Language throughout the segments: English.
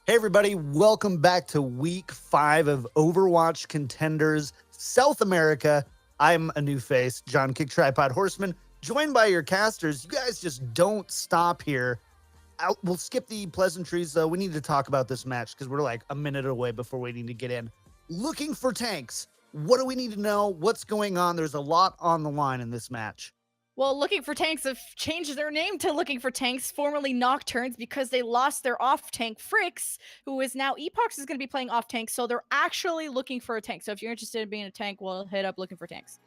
Hey everybody, welcome back to week 5 of Overwatch Contenders South America. I'm a new face, John Kick Tripod Horseman, joined by your casters. You guys just don't stop here. We'll skip the pleasantries though. We need to talk about this match because we're like a minute away before we need to get in. Looking for tanks. What do we need to know? What's going on? There's a lot on the line in this match. Well, Looking for Tanks have changed their name to Looking for Tanks, formerly Nocturnes, because they lost their off-tank Fricks, who is now Epox is going to be playing off-tank, so they're actually looking for a tank. So if you're interested in being a tank, well, hit up Looking for Tanks.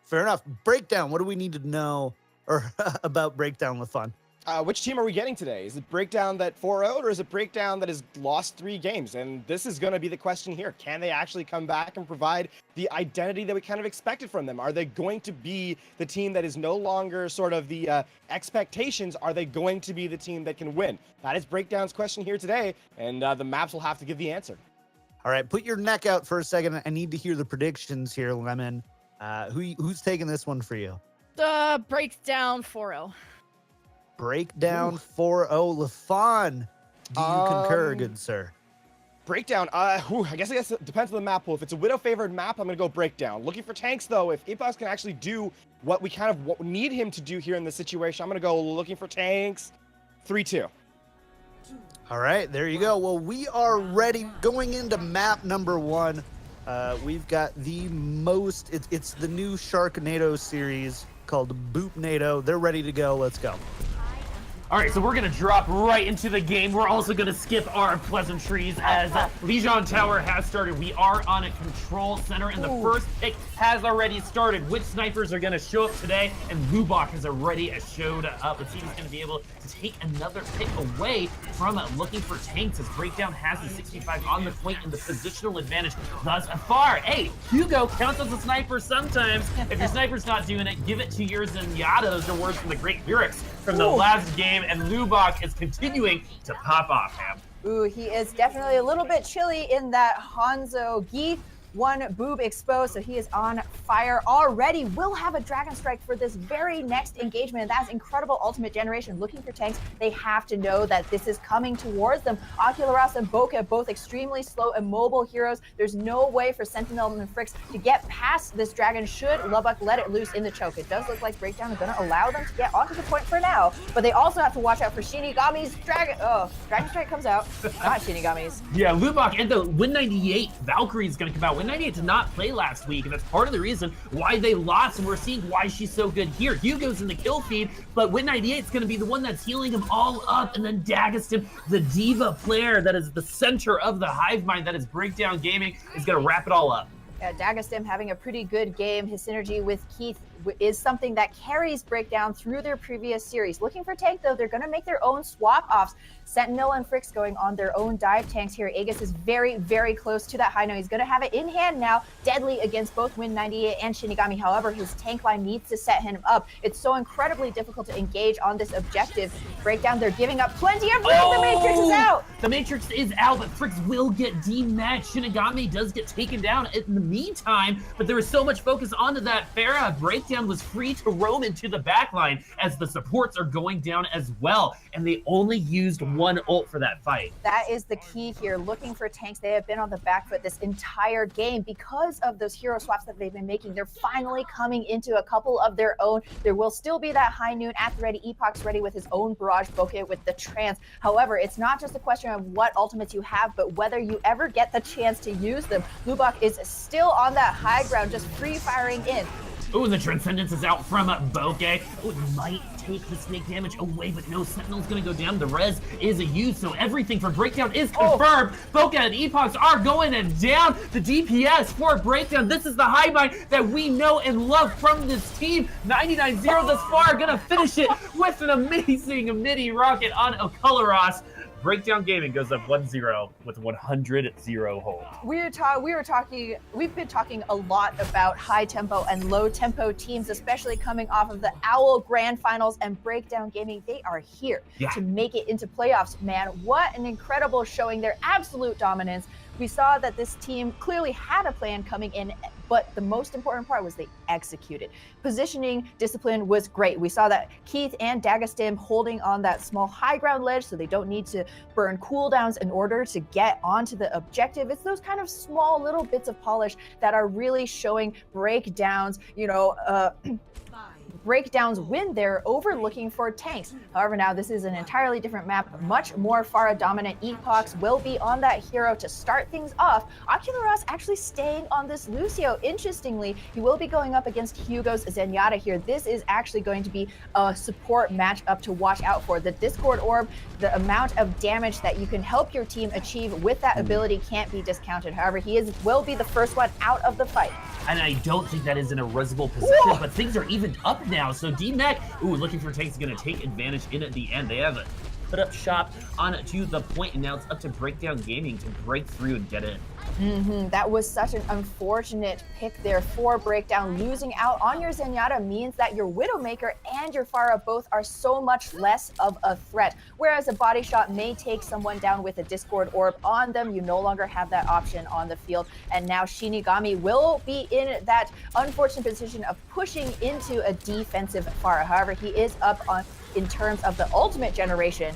Fair enough. Breakdown. What do we need to know about Breakdown with Fun? Which team are we getting today? Is it Breakdown that 4-0'd or is it Breakdown that has lost 3 games? And this is going to be the question here. Can they actually come back and provide the identity that we kind of expected from them? Are they going to be the team that is no longer sort of the expectations? Are they going to be the team that can win? That is Breakdown's question here today, and the maps will have to give the answer. All right, put your neck out for a second. I need to hear the predictions here, Lemon. Who's taking this one for you? Breakdown 4-0. Breakdown 4-0. LaFon, do you concur, good sir? Breakdown, I guess it depends on the map pool. If it's a Widow favored map, I'm going to go Breakdown. Looking for tanks, though, if Epox can actually do what we kind of need him to do here in this situation, I'm going to go Looking for Tanks 3-2. All right, there you go. Well, we are ready. Going into map number 1, we've got the most, it's the new Sharknado series called Boopnado. They're ready to go. Let's go. All right, so we're going to drop right into the game. We're also going to skip our pleasantries as Legion Tower has started. We are on a control center, and the first pick has already started. Which snipers are going to show up today? And Lubok has already showed up. Let's see if he's going to be able to take another pick away from Looking for Tanks, as Breakdown has the 65 on the point and the positional advantage thus far. Hey, Hugo counts as a sniper sometimes. If your sniper's not doing it, give it to your Zenyatta's, or words from the great lyrics from the last game. And Lubok is continuing to pop off, man. Ooh, he is definitely a little bit chilly in that Hanzo Gi. 1 boob exposed, so he is on fire already. Will have a Dragon Strike for this very next engagement, and that's incredible ultimate generation. Looking for tanks, they have to know that this is coming towards them. Ocularas and Bokeh, both extremely slow and mobile heroes. There's no way for Sentinel and Fricks to get past this Dragon should Lubbock let it loose in the choke. It does look like Breakdown is going to allow them to get onto the point for now, but they also have to watch out for Shinigami's Dragon. Oh, Dragon Strike comes out, not Shinigami's. Yeah, Lubok and the Win98 Valkyrie is going to come out. Win98 did not play last week, and that's part of the reason why they lost, and we're seeing why she's so good here. Hugo's in the kill feed, but Win98 is going to be the one that's healing him all up, and then Dagestan, the diva player that is the center of the hive mind that is Breakdown Gaming, is going to wrap it all up. Dagestan having a pretty good game. His synergy with Keith is something that carries Breakdown through their previous series. Looking for tank, though, they're going to make their own swap-offs. Sentinel and Fricks going on their own dive tanks here. Aegis is very, very close to that high note. He's going to have it in hand now, deadly against both Win98 and Shinigami. However, his tank line needs to set him up. It's so incredibly difficult to engage on this objective. Breakdown, they're giving up plenty of room. The Matrix is out. The Matrix is out, but Fricks will get dematched. Shinigami does get taken down in the meantime, but there was so much focus onto that Pharah. Breakdown was free to roam into the backline as the supports are going down as well, and they only used 1 ult for that fight. That is the key here. Looking for tanks, they have been on the back foot this entire game because of those hero swaps that they've been making. They're finally coming into a couple of their own. There will still be that high noon at the ready. Epox ready with his own barrage Bokeh with the trance. However, it's not just a question of what ultimates you have, but whether you ever get the chance to use them. Lubok is still on that high ground, just free firing in. Ooh, the Transcendence is out from Bokeh. Oh, it might take the snake damage away, but no, Sentinel's gonna go down. The res is a use, so everything for Breakdown is confirmed. Bokeh and Epox are going down. The DPS for Breakdown. This is the high mind that we know and love from this team. 99-0 thus far, gonna finish it with an amazing midi rocket on Ocularas. Breakdown Gaming goes up 1-0 with 100-0 hold. We've been talking a lot about high tempo and low tempo teams, especially coming off of the Owl Grand Finals, and Breakdown Gaming. They are here to make it into playoffs, man. What an incredible showing, their absolute dominance. We saw that this team clearly had a plan coming in, but the most important part was they executed. Positioning discipline was great. We saw that Keith and Dagastim holding on that small high ground ledge so they don't need to burn cooldowns in order to get onto the objective. It's those kind of small little bits of polish that are really showing breakdowns, breakdowns win there over looking for tanks. However, now this is an entirely different map, much more Pharah dominant. Epox will be on that hero to start things off. Oculus actually staying on this Lucio. Interestingly, he will be going up against Hugo's Zenyatta here. This is actually going to be a support matchup to watch out for. The Discord Orb, the amount of damage that you can help your team achieve with that ability can't be discounted. However, he will be the first one out of the fight. And I don't think that is in a risible position, but things are even up now. So D-Mech, looking for tanks, is going to take advantage in at the end. They have put up shop onto the point, and now it's up to Breakdown Gaming to break through and get in. That was such an unfortunate pick there for Breakdown. Losing out on your Zenyatta means that your Widowmaker and your Pharah both are so much less of a threat. Whereas a body shot may take someone down with a Discord Orb on them, you no longer have that option on the field. And now Shinigami will be in that unfortunate position of pushing into a defensive Pharah. However, he is up on in terms of the ultimate generation.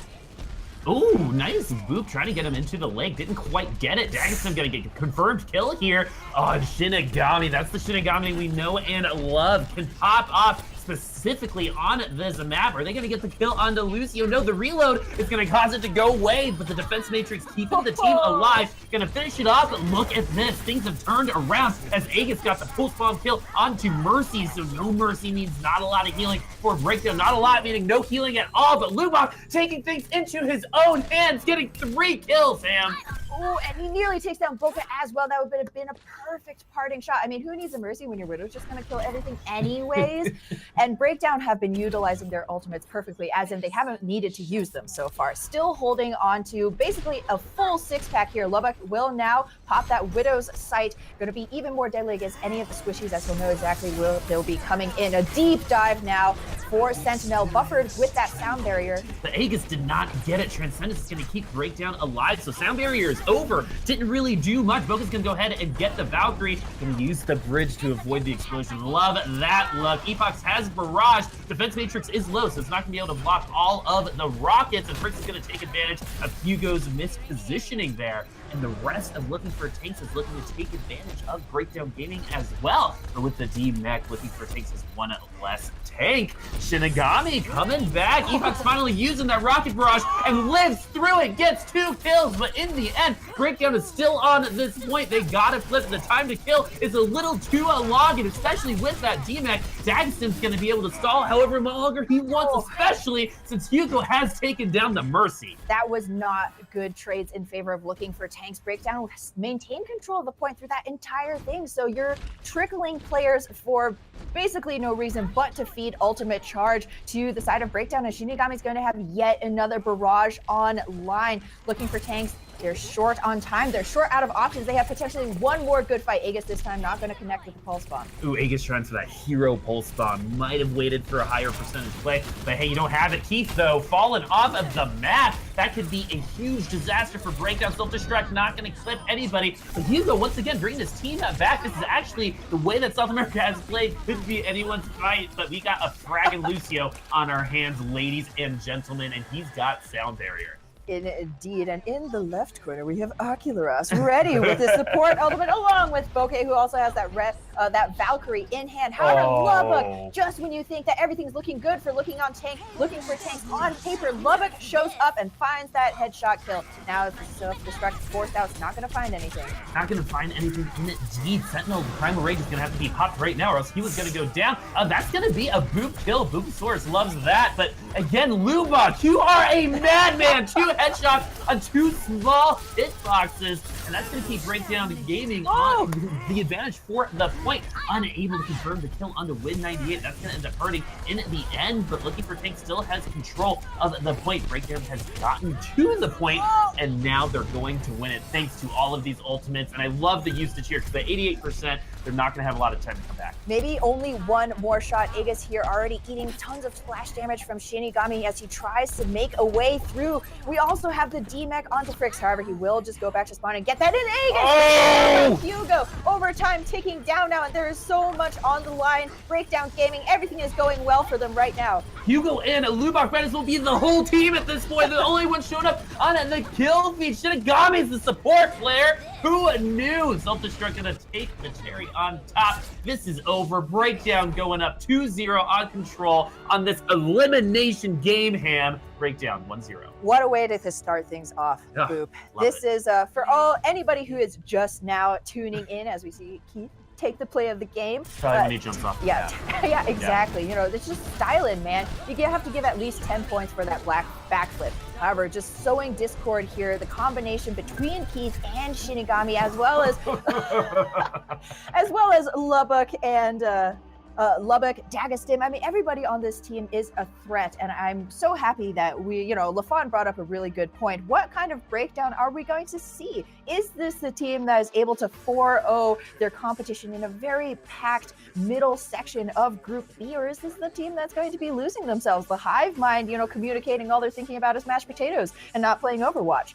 Ooh, nice boop, trying to get him into the lake. Didn't quite get it. Dagastim gonna get a confirmed kill here on Shinigami. That's the Shinigami we know and love. Can pop off specifically on this map. Are they gonna get the kill onto Lucio? No, the reload is gonna cause it to go away, but the defense matrix keeping the team alive. Gonna finish it off, but look at this. Things have turned around as Aegis got the post-bomb kill onto Mercy. So no Mercy means not a lot of healing for Breakdown. Not a lot meaning no healing at all, but Lubach taking things into his own hands, getting 3 kills, Sam. Oh, and he nearly takes down Boca as well. That would have been a perfect parting shot. I mean, who needs a Mercy when your Widow's just going to kill everything anyways? And Breakdown have been utilizing their ultimates perfectly, as in they haven't needed to use them so far. Still holding on to basically a full 6-pack here. Lubbock will now pop that Widow's sight. Going to be even more deadly against any of the squishies, as he'll know exactly where they'll be coming in. A deep dive now for Sentinel, buffered with that sound barrier. The Aegis did not get it. Transcendence is going to keep Breakdown alive, so sound barrier is over. Didn't really do much. Boca's going to go ahead and get the Valkyrie. Going to use the bridge to avoid the explosion. Love that luck. Epox has barrage. Defense matrix is low, so it's not going to be able to block all of the rockets, and Frix is going to take advantage of Hugo's mispositioning there. And the rest of Looking for Tanks is looking to take advantage of Breakdown Gaming as well. But with the D-Mech, Looking for Tanks is one less tank. Shinigami coming back. Epox finally using that rocket barrage and lives through it, gets 2 kills. But in the end, Breakdown is still on this point. They gotta flip. The time to kill is a little too long, and especially with that D-Mech, Dagastim's gonna be able to stall however longer he wants, especially since Hugo has taken down the Mercy. That was not good trades in favor of Looking for Tanks. Breakdown maintain control of the point through that entire thing. So you're trickling players for basically no reason but to feed ultimate charge to the side of Breakdown, and Shinigami's going to have yet another barrage online. Looking for Tanks, they're short on time. They're short out of options. They have potentially one more good fight. Aegis this time not going to connect with the pulse bomb. Ooh, Aegis trying for that hero pulse bomb. Might have waited for a higher percentage play, but hey, you don't have it. Keith, though, falling off of the map. That could be a huge disaster for Breakdown. Self-destruct, not going to clip anybody. But Hugo, once again, bringing his team back. This is actually the way that South America has played. Could be anyone's fight, but we got a fragging Lucio on our hands, ladies and gentlemen, and he's got sound barrier. Indeed, and in the left corner we have Oculus ready with his support ultimate, along with Bokeh, who also has that that Valkyrie in hand. However, Lubbock, just when you think that everything's looking good for Looking for Tanks on paper, Lubbock shows up and finds that headshot kill. Now the self-destruct forced out, it's not going to find anything. Not going to find anything indeed. Sentinel, the Primal Rage is going to have to be popped right now, or else he was going to go down. That's going to be a boop kill. Booposaurus loves that, but again, Lubbock, you are a madman. 2 headshots on 2 small hitboxes, and that's going to keep Breakdown Gaming on the advantage for the point. Unable to confirm the kill onto Win98. That's going to end up hurting in the end, but Looking for Tanks still has control of the point. Breakdown has gotten to the point, and now they're going to win it thanks to all of these ultimates. And I love the usage here because the 88%, they're not going to have a lot of time to come back. Maybe only one more shot. Aegis here already eating tons of splash damage from Shinigami as he tries to make a way through. We also have the D-Mech onto Frix. However, he will just go back to spawn and get that in. Aegis! Hugo, overtime ticking down now, and there is so much on the line. Breakdown Gaming, everything is going well for them right now. Hugo and Lubach might as well be the whole team at this point. They're the only one showing up on the kill feed. Shinigami's the support player. Who knew? Self-destruct gonna take the cherry on top. This is over. Breakdown going up 2-0 on control on this elimination game ham. Breakdown 1-0. What a way to start things off, Boop. This is for anybody who is just now tuning in as we see Keith take the play of the game. Probably when he jumps off. Yeah, yeah, exactly. You know, it's just styling, man. You have to give at least 10 points for that black backflip. However, just sowing discord here, the combination between Keith and Shinigami, as well as Lubbock and Lubbock, Dagestim. I mean, everybody on this team is a threat, and I'm so happy that LaFawn brought up a really good point. What kind of breakdown are we going to see? Is this the team that is able to 4-0 their competition in a very packed middle section of Group B, or is this the team that's going to be losing themselves? The hive mind, communicating all they're thinking about is mashed potatoes and not playing Overwatch.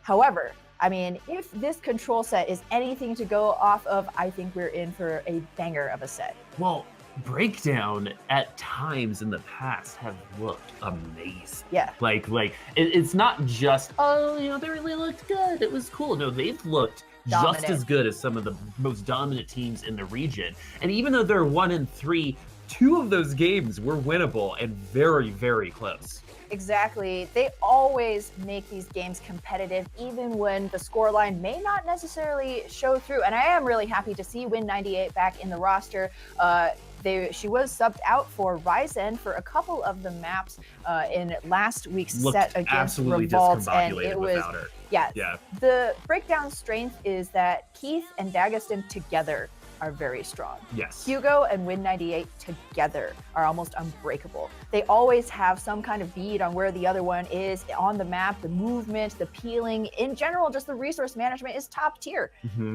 However, I mean, if this control set is anything to go off of, I think we're in for a banger of a set. Well, Breakdown at times in the past have looked amazing. Yeah. Like it's not just, they really looked good. It was cool. No, they've looked dominant. Just as good as some of the most dominant teams in the region. And even though they're 1-3, 2 of those games were winnable and very, very close. Exactly. They always make these games competitive, even when the scoreline may not necessarily show through. And I am really happy to see Win98 back in the roster. She was subbed out for Ryzen for a couple of the maps in last week's set against absolutely Revolt, and discombobulated it was without her. Yeah. The breakdown strength is that Keith and Dagestim together are very strong. Yes. Hugo and Win98 together are almost unbreakable. They always have some kind of bead on where the other one is on the map. The movement, the peeling, in general, just the resource management is top tier. Mm-hmm.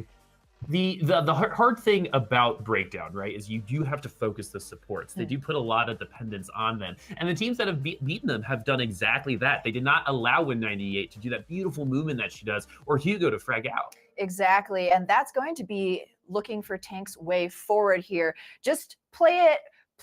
The hard thing about Breakdown, right, is you do have to focus the supports. They do put a lot of dependence on them. And the teams that have beaten them have done exactly that. They did not allow Win98 to do that beautiful movement that she does, or Hugo to frag out. Exactly. And that's going to be looking for Tank's way forward here. Just play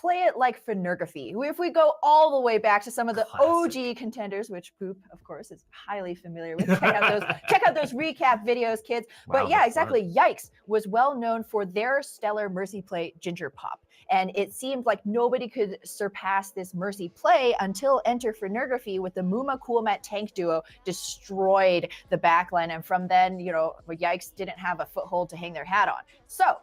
it like Phonography. If we go all the way back to some of the OG contenders, which Boop, of course, is highly familiar with. Check out those recap videos, kids. Wow, but yeah, exactly. Yikes was well known for their stellar Mercy play, Ginger Pop. And it seemed like nobody could surpass this Mercy play until Enter Phonography with the Muma Coolmat tank duo destroyed the backline. And from then, Yikes didn't have a foothold to hang their hat on. So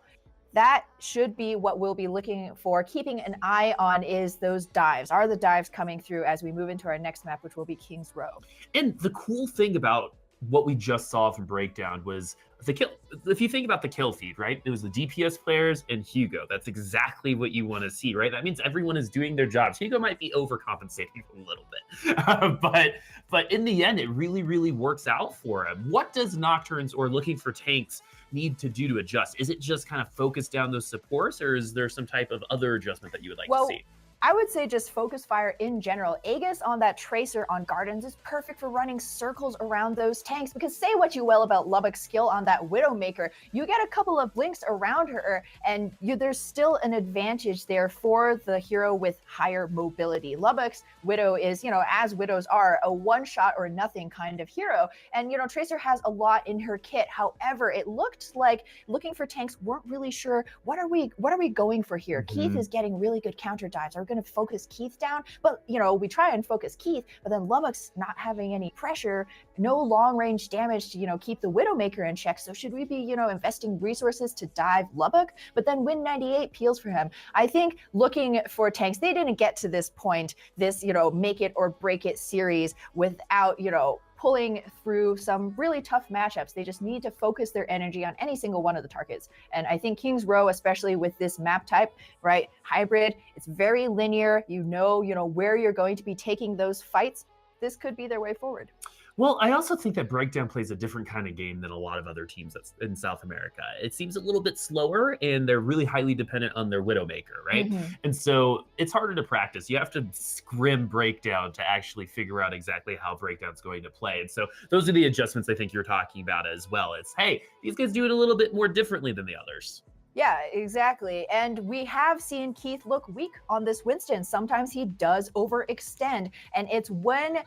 that should be what we'll be looking for. Keeping an eye on is those dives. Are the dives coming through as we move into our next map, which will be King's Row? And the cool thing about what we just saw from Breakdown was the kill. If you think about the kill feed, right? It was the DPS players and Hugo. That's exactly what you want to see, right? That means everyone is doing their jobs. Hugo might be overcompensating a little bit, but in the end, it really, really works out for him. What does Nocturnes or looking for tanks need to do to adjust? Is it just kind of focus down those supports, or is there some type of other adjustment that you would like to see? I would say just focus fire in general. Aegis on that Tracer on Gardens is perfect for running circles around those tanks, because say what you will about Lubbock's skill on that Widowmaker, you get a couple of blinks around her and there's still an advantage there for the hero with higher mobility. Lubbock's Widow is, as Widows are, a one-shot or nothing kind of hero. And, Tracer has a lot in her kit. However, it looked like looking for tanks weren't really sure, what are we going for here? Mm-hmm. Keith is getting really good counter dives. Are going to focus Keith down, but we try and focus Keith, but then Lubbock's not having any pressure, no long range damage to keep the Widowmaker in check. So should we be investing resources to dive Lubbock? But then Win98 peels for him. I think looking for tanks, they didn't get to this point, this make it or break it series without pulling through some really tough matchups. They just need to focus their energy on any single one of the targets. And I think King's Row, especially with this map type, right? Hybrid, it's very linear. You know where you're going to be taking those fights. This could be their way forward. Well, I also think that Breakdown plays a different kind of game than a lot of other teams that's in South America. It seems a little bit slower, and they're really highly dependent on their Widowmaker, right? And so it's harder to practice. You have to scrim Breakdown to actually figure out exactly how Breakdown's going to play. And so those are the adjustments I think you're talking about as well. It's, hey, these guys do it a little bit more differently than the others. Yeah, exactly. And we have seen Keith look weak on this Winston. Sometimes he does overextend, and it's when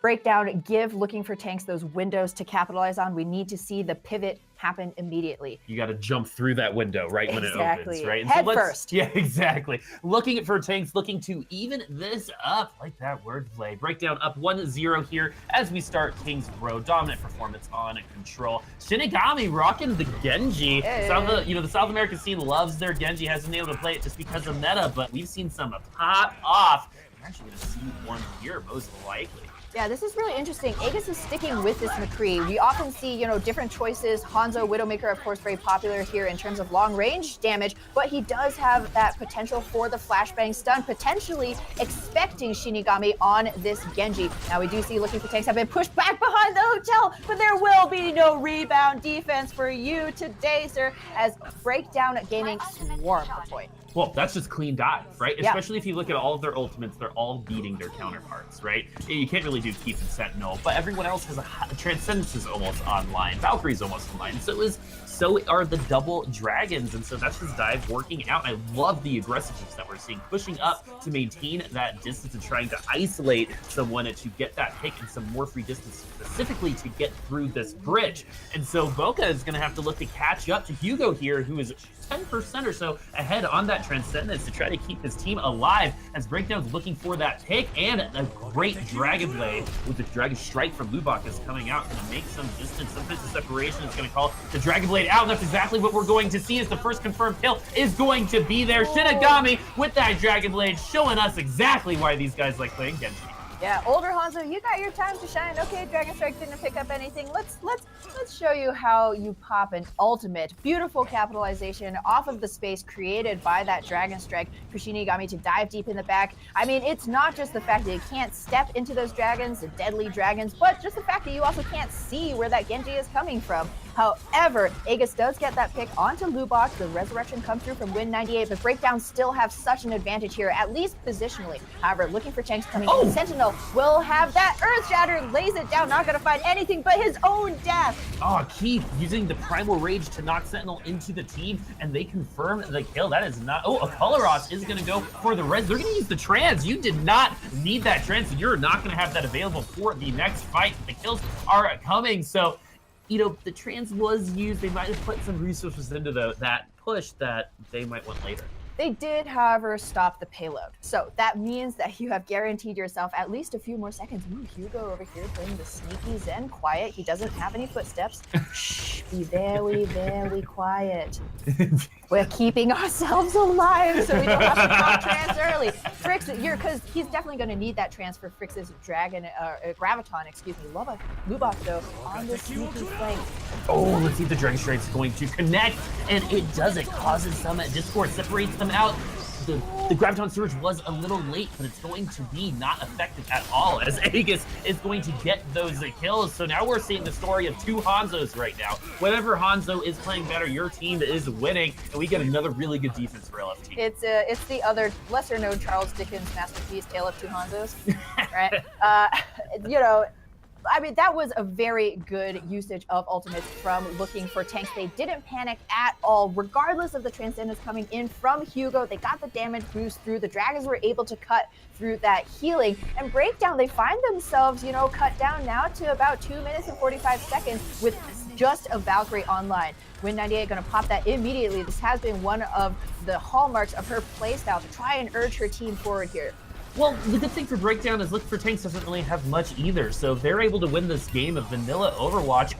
Breakdown give looking for tanks those windows to capitalize on. We need to see the pivot happen immediately. You got to jump through that window right when it opens, right? Head first. Yeah, exactly. Looking for tanks, looking to even this up, like that wordplay. Breakdown up 1-0 here as we start King's Row. Dominant performance on Control. Shinigami rocking the Genji. Hey. The South American scene loves their Genji. Hasn't been able to play it just because of meta, but we've seen some pop off. We're actually going to see one here, most likely. Yeah, this is really interesting. Aegis is sticking with this McCree. We often see, different choices. Hanzo, Widowmaker, of course, very popular here in terms of long-range damage, but he does have that potential for the flashbang stun, potentially expecting Shinigami on this Genji. Now, we do see looking for tanks have been pushed back behind the hotel, but there will be no rebound defense for you today, sir, as Breakdown Gaming swarm the point. Well, that's just clean dive, right? Yeah. Especially if you look at all of their ultimates, they're all beating their counterparts, right? You can't really do Keith and Sentinel, but everyone else has Transcendence is almost online. Valkyrie's almost online. So are the double dragons, and so that's just dive working out. I love the aggressiveness that we're seeing, pushing up to maintain that distance and trying to isolate someone to get that pick and some more free distance specifically to get through this bridge. And so Boca is going to have to look to catch up to Hugo here, who is 10% or so ahead on that Transcendence to try to keep his team alive as Breakdown's looking for that pick, and a great Dragon Blade with the Dragon Strike from Lubak is coming out, going to make some distance. Some bits of separation is going to call the Dragon Blade out, and that's exactly what we're going to see as the first confirmed kill is going to be there. Shinigami with that Dragon Blade showing us exactly why these guys like playing Genji. Yeah, older Hanzo, you got your time to shine. Okay, Dragon Strike didn't pick up anything. Let's show you how you pop an ultimate. Beautiful capitalization off of the space created by that Dragon Strike for Shinigami to dive deep in the back. I mean, it's not just the fact that you can't step into those dragons, the deadly dragons, but just the fact that you also can't see where that Genji is coming from. However, Aegis does get that pick onto Lubak. The resurrection comes through from Win 98, but Breakdown still have such an advantage here, at least positionally. However, looking for tanks coming in. Sentinel will have that Earth Shatter, lays it down, not going to find anything but his own death. Oh, Keith using the Primal Rage to knock Sentinel into the team, and they confirm the kill. That is not... Oh, Akalaros is going to go for the res. They're going to use the trans. You did not need that trans, so you're not going to have that available for the next fight. The kills are coming, so... the trans was used. They might have put some resources into that push that they might want later. They did, however, stop the payload. So that means that you have guaranteed yourself at least a few more seconds. Ooh, Hugo over here playing the sneaky zen quiet. He doesn't have any footsteps. Shh, be very, very quiet. We're keeping ourselves alive so we don't have to pop trans early. Frix, because he's definitely going to need that trans for Frix's Graviton, Lubak, though, on the sneaky flank. Oh, let's see if the Dragon Strike's going to connect, and it does. It causes some discord, separates them out. The Graviton Surge was a little late, but it's going to be not effective at all as Aegis is going to get those kills. So now we're seeing the story of two Hanzos right now. Whatever Hanzo is playing better, your team is winning, and we get another really good defense for LFT. It's the other lesser-known Charles Dickens masterpiece, Tale of Two Hanzos, right? I mean, that was a very good usage of ultimates from looking for tanks. They didn't panic at all, regardless of the Transcendence coming in from Hugo. They got the damage boost through. The dragons were able to cut through that healing. And Breakdown, they find themselves, cut down now to about 2 minutes and 45 seconds with just a Valkyrie online. Win 98 going to pop that immediately. This has been one of the hallmarks of her playstyle to try and urge her team forward here. Well, the good thing for Breakdown is Look for Tanks doesn't really have much either, so if they're able to win this game of vanilla Overwatch,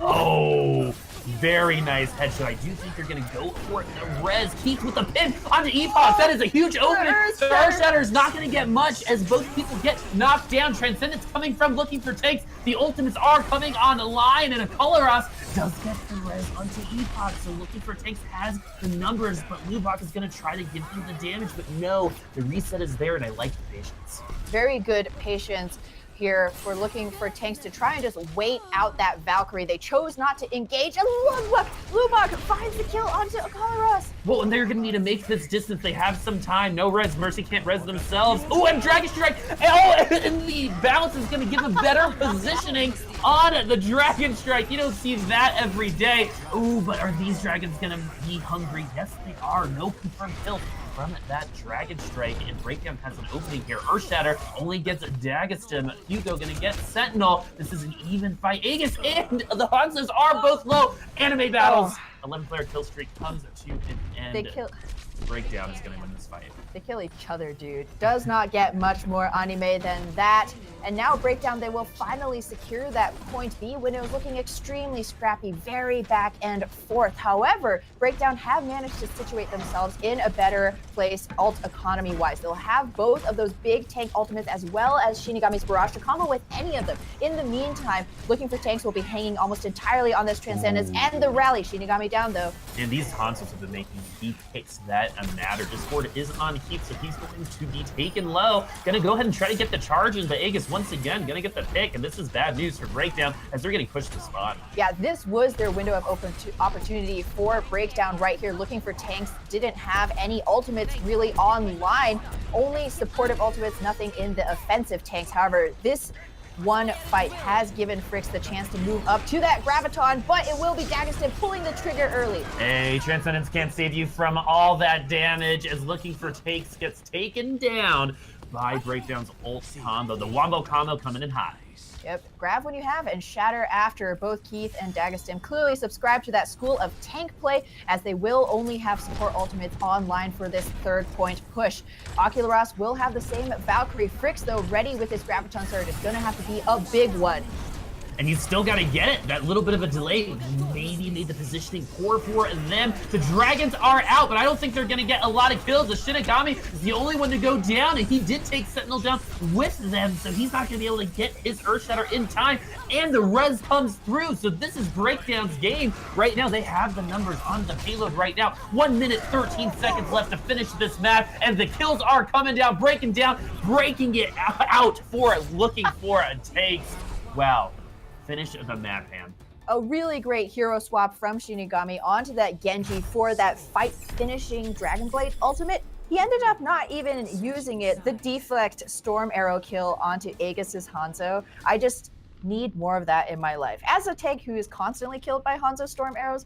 very nice headshot. I do think they're going to go for the res. Keith with the pin onto Epoch. That is a huge opening. The Earth Shatter is not going to get much as both people get knocked down. Transcendence coming from Looking for Tanks. The ultimates are coming on the line, and Akalaros does get the res onto Epoch. So Looking for Tanks has the numbers, but Lubak is going to try to give him the damage. But no, the reset is there, and I like the patience. Very good patience. here for looking for tanks to try and just wait out that Valkyrie. They chose not to engage, and Lubak finds the kill onto Akalaros. Well, and they're gonna need to make this distance. They have some time. No res. Mercy can't res themselves. Oh, and Dragon Strike. Oh, and the balance is gonna give them better positioning on the Dragon Strike. You don't see that every day. Ooh, but are these dragons gonna be hungry? Yes, they are. No confirmed kills from that Dragon Strike, and Breakdown has an opening here. Earthshatter only gets Dagastem. Hugo gonna get Sentinel. This is an even fight. Aegis and the Hanzos are both low. Anime battles. 11-player kill streak comes to an end. They kill. Breakdown is gonna win this fight. They kill each other, dude. Does not get much more anime than that. And now Breakdown, they will finally secure that point B when it was looking extremely scrappy, very back and forth. However, Breakdown have managed to situate themselves in a better place ult economy-wise. They'll have both of those big tank ultimates as well as Shinigami's Barrage to combo with any of them. In the meantime, looking for tanks will be hanging almost entirely on this Transcendence and the rally. Shinigami down, though. And these Hanzos have been making key picks that matter. Discord is on heat, so he's going to be taken low. Gonna go ahead and try to get the charge in, but Aegis once again gonna get the pick, and this is bad news for Breakdown as they're getting pushed to spawn. Yeah, this was their window of opportunity for Breakdown right here. Looking for tanks, didn't have any ultimates really online. Only supportive ultimates, nothing in the offensive tanks. However, this one fight has given Fricks the chance to move up to that Graviton, but it will be Dagaston pulling the trigger early. Hey, Transcendence can't save you from all that damage as Looking for Takes gets taken down by Breakdown's ult combo. The Wombo combo coming in hot. Yep, grab when you have and shatter after. Both Keith and Dagastim clearly subscribe to that school of tank play, as they will only have support ultimates online for this third point push. Ocularos will have the same Valkyrie. Fricks, though, ready with his Graviton Surge. It's going to have to be a big one. And you still got to get it. That little bit of a delay maybe made the positioning poor for them. The Dragons are out, but I don't think they're going to get a lot of kills. The Shinigami is the only one to go down, and he did take Sentinel down with them, so he's not going to be able to get his Earthshatter in time, and the res comes through. So this is Breakdown's game. Right now, they have the numbers on the payload right now. 1 minute, 13 seconds left to finish this map, and the kills are coming down, breaking it out for Looking for a Takes. Wow. Finish the map, Pam. A really great hero swap from Shinigami onto that Genji for that fight-finishing Dragonblade ultimate. He ended up not even using it. The deflect Storm Arrow kill onto Aegis's Hanzo. I just need more of that in my life. As a tank who is constantly killed by Hanzo Storm Arrows,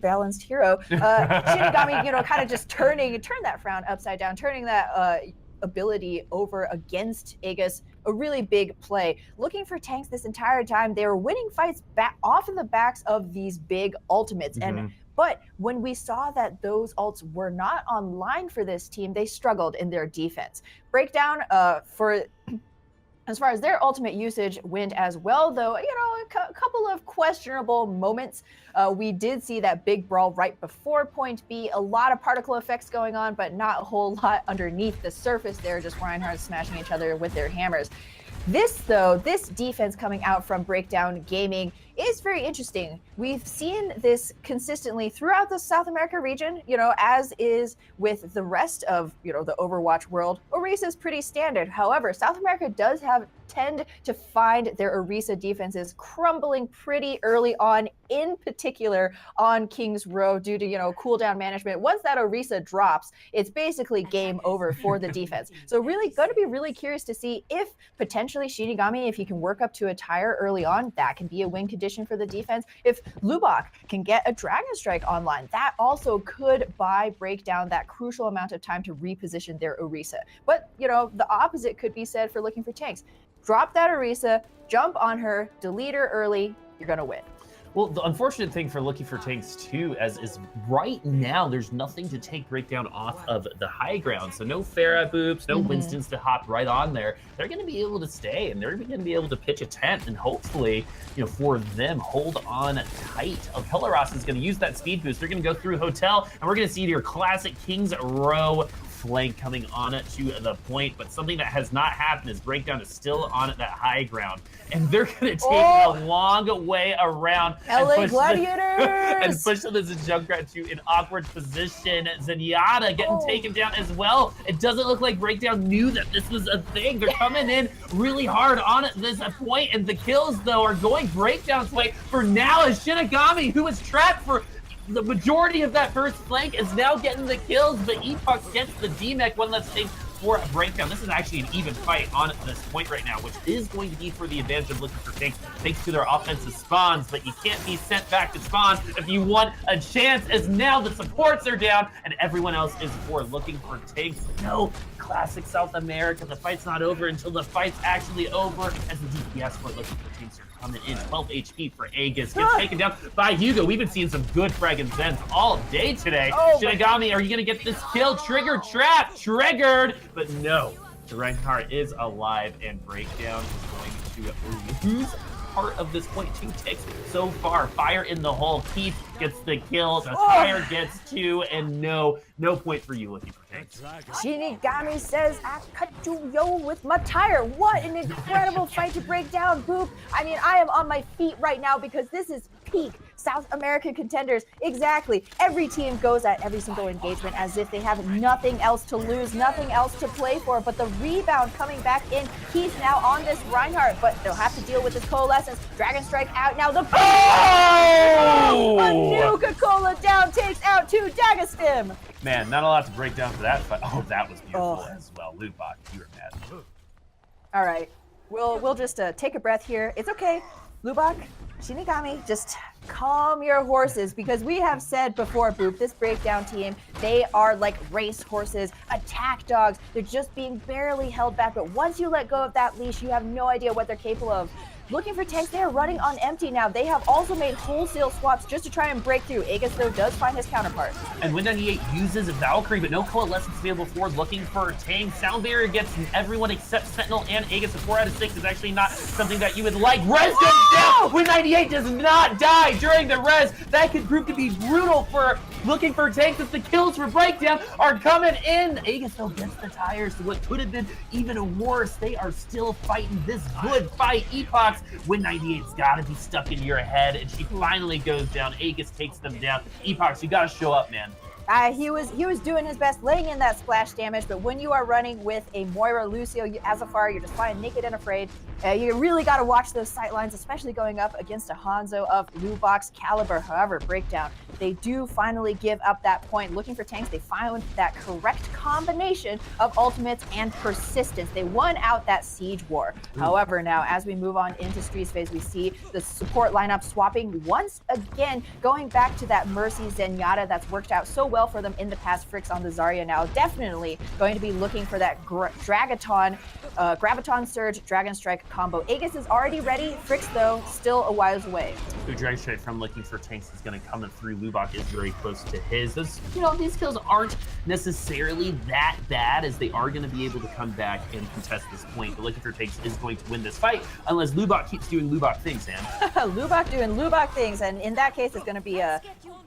balanced hero, Shinigami, kind of just turn that frown upside down, turning that ability over against Aegis, a really big play. Looking for tanks this entire time, they were winning fights back off of the backs of these big ultimates. But when we saw that those ults were not online for this team, they struggled in their defense. Breakdown as far as their ultimate usage went as well, though, a couple of questionable moments. We did see that big brawl right before point B. A lot of particle effects going on, but not a whole lot underneath the surface there, just Reinhardt smashing each other with their hammers. This defense coming out from Breakdown Gaming is very interesting. We've seen this consistently throughout the South America region, as is with the rest of, the Overwatch world. Orisa is pretty standard. However, South America does tend to find their Orisa defenses crumbling pretty early on, in particular on King's Row due to, cooldown management. Once that Orisa drops, it's basically game over for the defense. So really going to be really curious to see if potentially Shinigami, if he can work up to a tire early on, that can be a win condition for the defense. If Lubak can get a Dragon Strike online, that also could buy Breakdown that crucial amount of time to reposition their Orisa. But, the opposite could be said for Looking for Tanks. Drop that Orisa, jump on her, delete her early, you're going to win. Well, the unfortunate thing for Looking for Tanks too, is right now there's nothing to take Breakdown off of the high ground. So no Pharah boops, no Winstons to hop right on there. They're going to be able to stay, and they're going to be able to pitch a tent, and hopefully, for them, hold on tight. Pelaros is going to use that speed boost. They're going to go through Hotel, and we're going to see your classic King's Row flank coming on it to the point, but something that has not happened is Breakdown is still on at that high ground, and they're going to take a long way around LA Gladiators! and push this Junkrat to an awkward position. Zenyatta getting taken down as well. It doesn't look like Breakdown knew that this was a thing. They're coming in really hard on at this point, and the kills, though, are going Breakdown's way for now, as Shinigami, who was trapped for the majority of that first flank, is now getting the kills, but Epoch gets the D-Mech. One less thing for a Breakdown. This is actually an even fight on this point right now, which is going to be for the advantage of looking for tanks thanks to their offensive spawns, but you can't be sent back to spawn if you want a chance, as now the supports are down and everyone else is for looking for tanks. No, classic South America. The fight's not over until the fight's actually over, as the DPS for looking for tanks are coming in. 12 HP for Aegis, gets taken down by Hugo. We've been seeing some good frag and Zens all day today. Shinigami, are you gonna get this kill? Trigger trap, triggered, but no. The Reinhardt is alive, and Breakdown is going to lose part of this point. 2 ticks so far. Fire in the hole. Keith gets the kill. The Fire gets 2, and no point for you looking for tanks. Shinigami says, I cut you, yo, with my tire. What an incredible fight to break down, Boop. I mean, I am on my feet right now because this is peak South American Contenders. Exactly. Every team goes at every single engagement as if they have nothing else to lose, nothing else to play for, but the rebound coming back in. He's now on this Reinhardt, but they'll have to deal with this Coalescence. Dragon Strike out now. The a Nuka-Cola down takes out 2 Dagastim. Man, not a lot to break down for that fight. Oh, that was beautiful as well. Lubak, you were mad. All right, we'll just take a breath here. It's okay, Lubak, Shinigami, just calm your horses, because we have said before, Boop, this Breakdown team, they are like race horses, attack dogs. They're just being barely held back, but once you let go of that leash, you have no idea what they're capable of. Looking for tanks, they are running on empty now. They have also made wholesale swaps just to try and break through. Aegis, though, does find his counterpart. And Win98 uses Valkyrie, but no Coalescence available for looking for a tank. Sound Barrier gets everyone except Sentinel and Aegis. A 4 out of 6 is actually not something that you would like. Res goes down! Win98 does not die during the res. That could prove to be brutal for looking for tanks as the kills for Breakdown are coming in. Aegis, though, gets the tires to what could have been even worse. They are still fighting this good fight. Epoch, Win98's gotta be stuck in your head, and she finally goes down. Aegis takes them down. Epoch, you gotta show up, man. He was doing his best, laying in that splash damage, but when you are running with a Moira Lucio Azafar, you're just flying naked and afraid. You really got to watch those sight lines, especially going up against a Hanzo of Lubak's caliber. However, Breakdown, they do finally give up that point. Looking for tanks, they found that correct combination of ultimates and persistence. They won out that siege war. However, now as we move on into Streets phase, we see the support lineup swapping once again, going back to that Mercy Zenyatta that's worked out so well for them in the past. Fricks on the Zarya now, definitely going to be looking for that Graviton Surge, Dragon Strike combo. Aegis is already ready. Fricks, though, still a whiles away. Who Dragon Strike from looking for tanks is going to come through. Lubak is very close to his. Those, these kills aren't necessarily that bad, as they are going to be able to come back and contest this point. But looking for tanks is going to win this fight unless Lubak keeps doing Lubak things, Sam. Lubak doing Lubak things, and in that case, it's going to be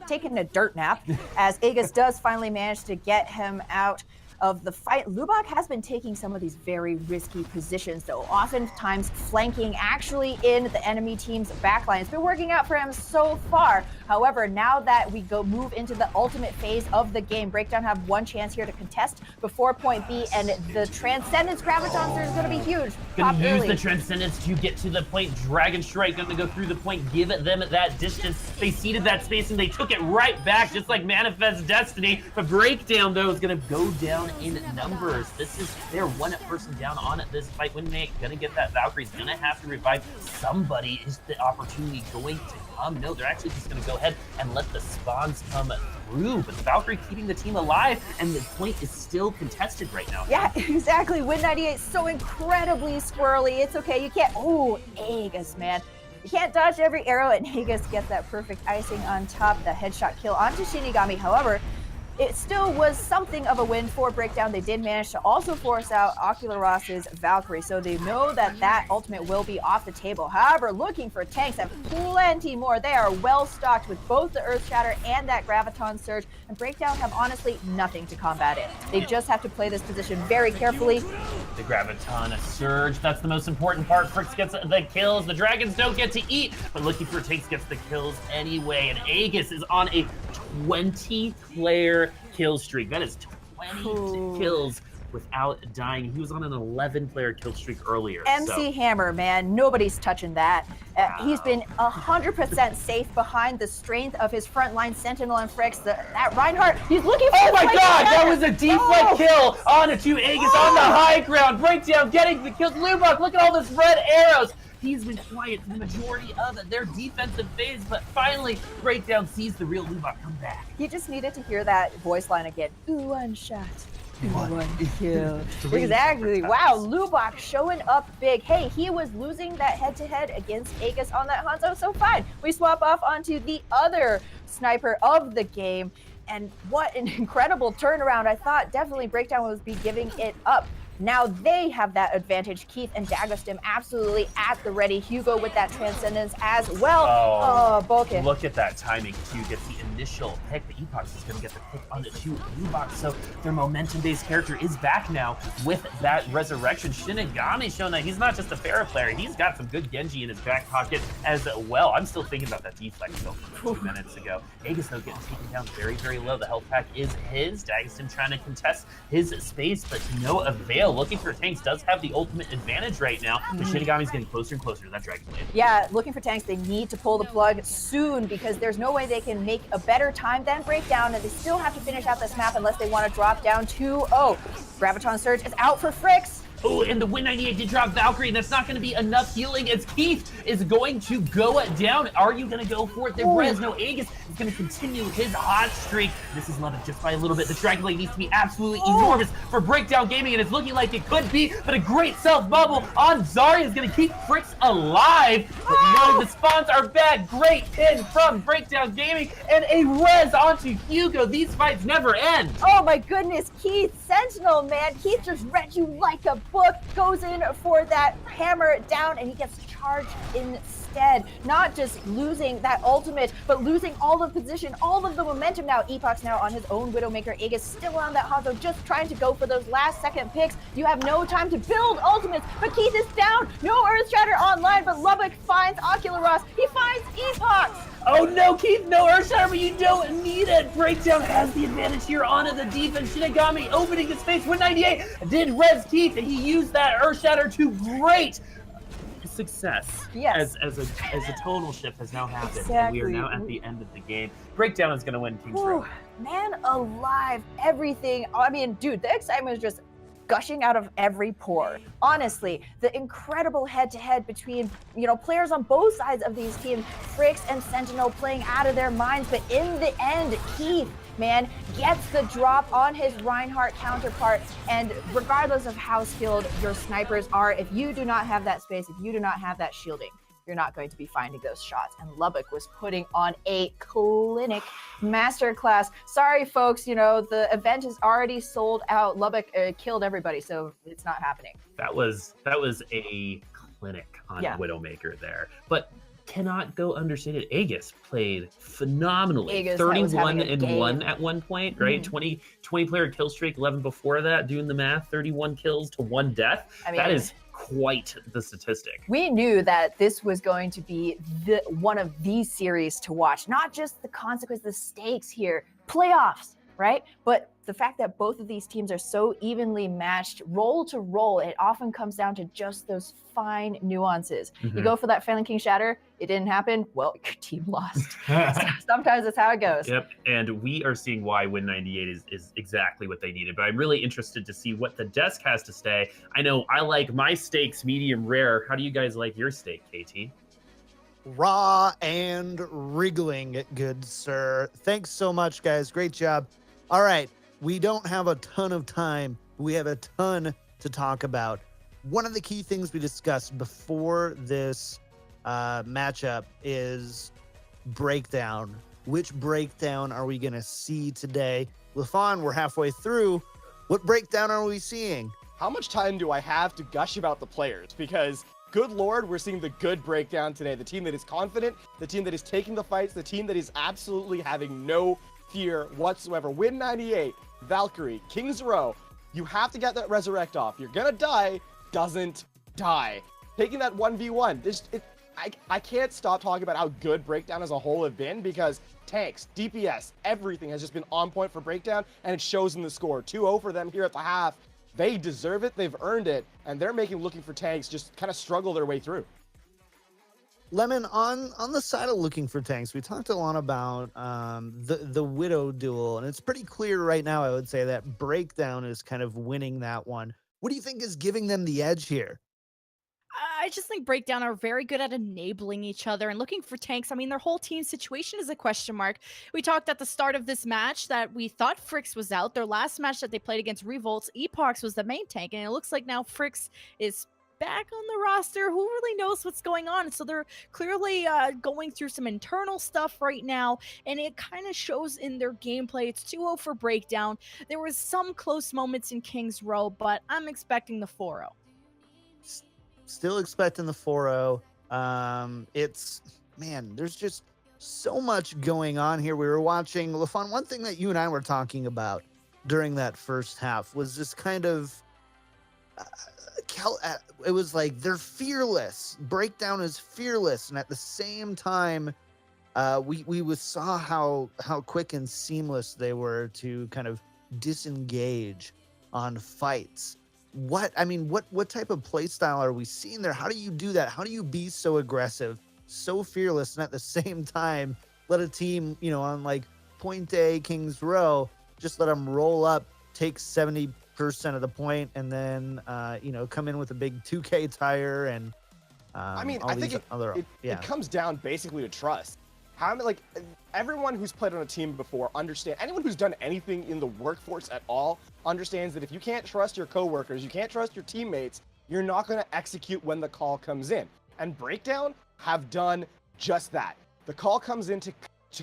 taking a dirt nap, as Aegis does finally manage to get him out of the fight. Lubak has been taking some of these very risky positions, though, oftentimes flanking actually in the enemy team's backline. It's been working out for him so far. However, now that we move into the ultimate phase of the game, Breakdown have one chance here to contest before point B, and the Transcendence Graviton Surge is going to be huge. Gonna use the Transcendence to get to the point. Dragon Strike gonna go through the point, give it them at that distance. They seeded that space and they took it right back, just like Manifest Destiny. But Breakdown, though, is gonna go down in numbers. They're one person down on it this fight. When they're gonna get that Valkyrie's gonna have to revive somebody. Is the opportunity going to come? No, they're actually just gonna go ahead and let the spawns come through, but the Valkyrie keeping the team alive, and the point is still contested right now. Yeah, exactly. Win98 so incredibly squirrely. It's okay. You can't. Oh, Aegis, man. You can't dodge every arrow, and Aegis gets that perfect icing on top, the headshot kill onto Shinigami. However, it still was something of a win for Breakdown. They did manage to also force out Ocular Ross's Valkyrie, so they know that that ultimate will be off the table. However, looking for tanks have plenty more. They are well stocked with both the Earth Shatter and that Graviton Surge, and Breakdown have honestly nothing to combat it. They just have to play this position very carefully. The Graviton Surge, that's the most important part. Frix gets the kills. The Dragons don't get to eat, but Looking for Tanks gets the kills anyway. And Aegis is on a 20-player kill streak. That is 20 kills without dying. He was on an 11-player kill streak earlier. MC Hammer, man, nobody's touching that. He's been 100% safe behind the strength of his frontline Sentinel and Frix. That Reinhardt, he's looking for. Oh my God, that was a deflect kill on a 2 Aegis on the high ground. Breakdown getting the kills. Lubak, look at all this red arrows. He's been quiet for the majority of their defensive phase, but finally, Breakdown sees the real Lubak come back. He just needed to hear that voice line again. Ooh, one shot. One kill. Exactly. Wow, Lubak showing up big. Hey, he was losing that head-to-head against Aegis on that Hanzo, so fine. We swap off onto the other sniper of the game, and what an incredible turnaround. I thought definitely Breakdown would be giving it up. Now they have that advantage. Keith and Dagostim absolutely at the ready. Hugo with that Transcendence as well. Oh, Bulkin. Look at that timing. Q gets the initial pick. The Epox is going to get the pick on the 2 Lubak. So their momentum-based character is back now with that resurrection. Shinigami showing that he's not just a Pharah player. He's got some good Genji in his back pocket as well. I'm still thinking about that deflect kill from 2 minutes ago. Aegis, though, getting taken down very, very low. The health pack is his. Dagostim trying to contest his space, but to no avail. Looking for Tanks does have the ultimate advantage right now, but Shinigami's getting closer and closer to that Dragon Blade. Yeah, Looking for Tanks, they need to pull the plug soon because there's no way they can make a better time than Breakdown, and they still have to finish out this map unless they want to drop down 2-0. Graviton Surge is out for Frix. Oh, and the Win98 did drop Valkyrie, and that's not going to be enough healing as Keith is going to go down. Are you going to go for it? The Rez, no, Aegis is going to continue his hot streak. This is limited just by a little bit. The Dragon Blade needs to be absolutely enormous for Breakdown Gaming, and it's looking like it could be, but a great self-bubble on Zarya is going to keep Frix alive. But no, the spawns are back. Great pin from Breakdown Gaming, and a Rez onto Hugo. These fights never end. Oh my goodness, Keith, Sentinel, man. Keith just read you like a book, goes in for that hammer down, and he gets charged instead. Not just losing that ultimate, but losing all of position, all of the momentum now. Epox now on his own Widowmaker. Aegis still on that Hanzo, just trying to go for those last second picks. You have no time to build ultimates, but Keith is down. No Earth Shatter online, but Lubbock finds Ocular Ross. He finds Epox. Oh no, Keith, no Earth Shatter, but you don't need it. Breakdown has the advantage here onto the defense. Shinigami opening his face. 198 did res Keith, and he used that Earth Shatter to great success. Yes. As a tonal shift has now happened. Exactly. And we are now at the end of the game. Breakdown is going to win King's Row. Man alive, everything. I mean, dude, the excitement is just gushing out of every pore. Honestly, the incredible head-to-head between, players on both sides of these teams, Frix and Sentinel playing out of their minds, but in the end, Keith, man, gets the drop on his Reinhardt counterpart, and regardless of how skilled your snipers are, if you do not have that space, if you do not have that shielding, you're not going to be finding those shots. And Lubbock was putting on a clinic masterclass. Sorry, folks, the event is already sold out. Lubbock killed everybody, so it's not happening. That was a clinic on Widowmaker there. But cannot go understated. Aegis played phenomenally. Aegis 31-1 at one point, right? 20 player kill streak, 11 before that, doing the math, 31 kills to 1 death. I mean, that is quite the statistic. We knew that this was going to be one of these series to watch, not just the consequence, the stakes here, playoffs, right? But the fact that both of these teams are so evenly matched, roll to roll, it often comes down to just those fine nuances. You go for that Phantom King Shatter, it didn't happen, well, your team lost. Sometimes that's how it goes. Yep, and we are seeing why Win98 is exactly what they needed, but I'm really interested to see what the desk has to say. I know I like my steaks medium rare. How do you guys like your steak, KT? Raw and wriggling, good sir. Thanks so much, guys. Great job. All right, we don't have a ton of time. We have a ton to talk about. One of the key things we discussed before this matchup is Breakdown Which breakdown are we going to see today? LaFawn, we're halfway through. What breakdown are we seeing? How much time do I have to gush about the players? Because, good Lord, we're seeing the good breakdown today. The team that is confident, the team that is taking the fights, the team that is absolutely having no fear whatsoever. Win 98, Valkyrie, Kings Row. You have to get that resurrect off. You're gonna die, doesn't die. Taking that 1v1, I can't stop talking about how good Breakdown as a whole have been, because tanks, DPS, everything has just been on point for Breakdown, and it shows in the score. 2-0 for them here at the half. They deserve it, they've earned it, and they're making Looking for Tanks just kind of struggle their way through. Lemon, on the side of Looking for Tanks, we talked a lot about the Widow duel, and it's pretty clear right now, I would say, that Breakdown is kind of winning that one. What do you think is giving them the edge here? I just think Breakdown are very good at enabling each other and Looking for Tanks. I mean, their whole team situation is a question mark. We talked at the start of this match that we thought Fricks was out. Their last match that they played against Revolts, Epox was the main tank, and it looks like now Fricks is back on the roster. Who really knows what's going on? So they're clearly going through some internal stuff right now, and it kind of shows in their gameplay. It's 2-0 for Breakdown. There was some close moments in Kings Row, but I'm expecting the 4-0. Still expecting the 4-0. There's just so much going on here. We were watching, LaFawn, one thing that you and I were talking about during that first half was this kind of, it was like they're fearless. Breakdown is fearless. And at the same time, we saw how quick and seamless they were to kind of disengage on fights. What type of play style are we seeing there? How do you do that? How do you be so aggressive, so fearless, and at the same time let a team, on like point A, Kings Row, just let them roll up, take 70% of the point, and then come in with a big 2K tire and I think it comes down basically to trust. Everyone who's played on a team before anyone who's done anything in the workforce at all understands that if you can't trust your coworkers, you can't trust your teammates, you're not going to execute when the call comes in. And Breakdown have done just that. The call comes in to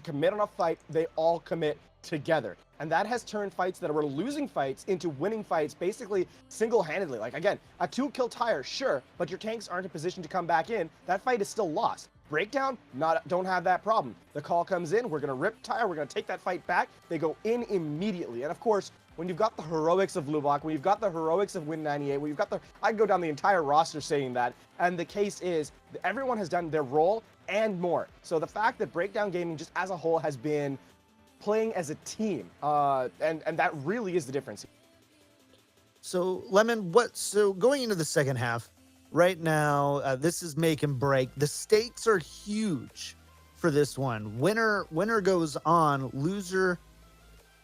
commit on a fight, they all commit together. And that has turned fights that were losing fights into winning fights basically single-handedly. Like, again, a 2-kill tire, sure, but your tanks aren't in position to come back in. That fight is still lost. Breakdown, don't have that problem. The call comes in, we're going to rip tire, we're going to take that fight back. They go in immediately. And of course, when you've got the heroics of Lubak, when you've got the heroics of Win 98, when you've got I can go down the entire roster saying that. And the case is, everyone has done their role and more. So the fact that Breakdown Gaming just as a whole has been playing as a team, and that really is the difference. So, Lemon, so going into the second half, right now, this is make and break. The stakes are huge for this one. Winner goes on, loser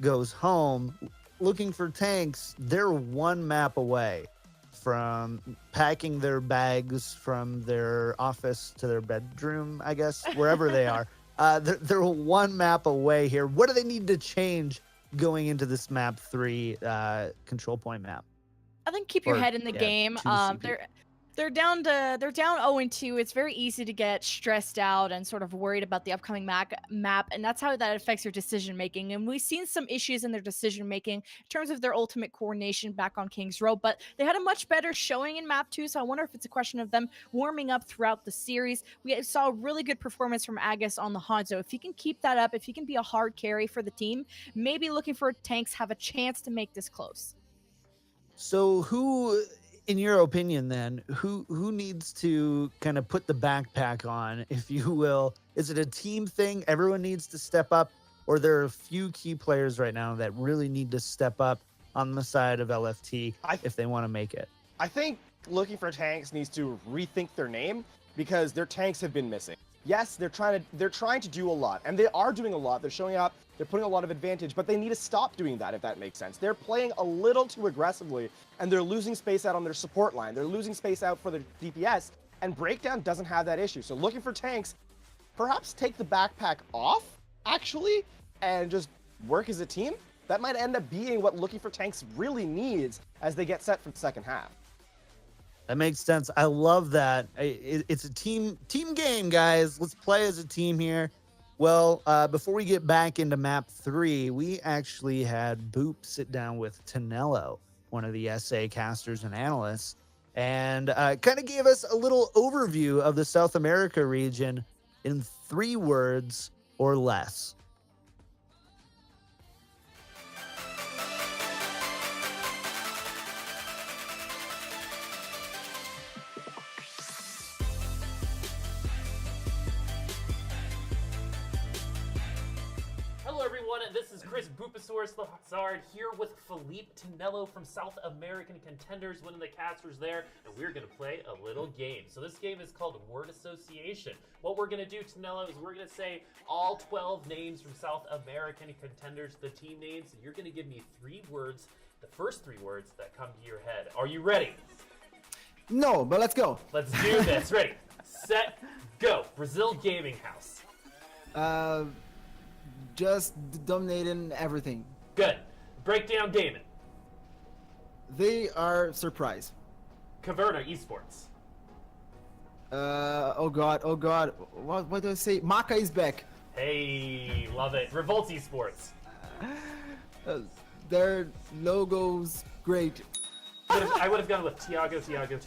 goes home. Looking for Tanks, they're one map away from packing their bags from their office to their bedroom, I guess, wherever they are. They're one map away here. What do they need to change going into this map 3 control point map? I think keep your head in the game. They're down 0-2. It's very easy to get stressed out and sort of worried about the upcoming map, and that's how that affects your decision making. And we've seen some issues in their decision making in terms of their ultimate coordination back on Kings Row, but they had a much better showing in map 2. So I wonder if it's a question of them warming up throughout the series. We saw a really good performance from Agus on the Hanzo. If he can keep that up, if he can be a hard carry for the team, maybe Looking for Tanks have a chance to make this close. So who, in your opinion, then, who needs to kind of put the backpack on, if you will? Is it a team thing? Everyone needs to step up, or there are a few key players right now that really need to step up on the side of LFT if they want to make it? I think Looking for Tanks needs to rethink their name, because their tanks have been missing. Yes, they're trying to do a lot, and they are doing a lot. They're showing up, they're putting a lot of advantage, but they need to stop doing that, if that makes sense. They're playing a little too aggressively, and they're losing space out on their support line. They're losing space out for their DPS, and Breakdown doesn't have that issue. So Looking for Tanks, perhaps take the backpack off, actually, and just work as a team. That might end up being what Looking for Tanks really needs as they get set for the second half. That makes sense. I love that. It's a team game, guys. Let's play as a team here. Well, before we get back into map 3, we actually had Boop sit down with Tonello, one of the SA casters and analysts, and kind of gave us a little overview of the South America region in 3 words or less. Hello everyone, this is Chris Boopasaurus the Hazard here with Felipe Tonello from South American Contenders, one of the casters there, and we're going to play a little game. So this game is called Word Association. What we're going to do, Tonello, is we're going to say all 12 names from South American Contenders, the team names, and you're going to give me 3 words, the first 3 words that come to your head. Are you ready? No, but let's go. Let's do this. Ready, set, go. Brazil Gaming House. Just dominating everything. Good. Breakdown Damon. They are surprised. Caverna Esports. Oh god. What do I say? Maka is back. Hey, love it. Revolt Esports. Their logo's great. I would have gone with Tiago. Tiago,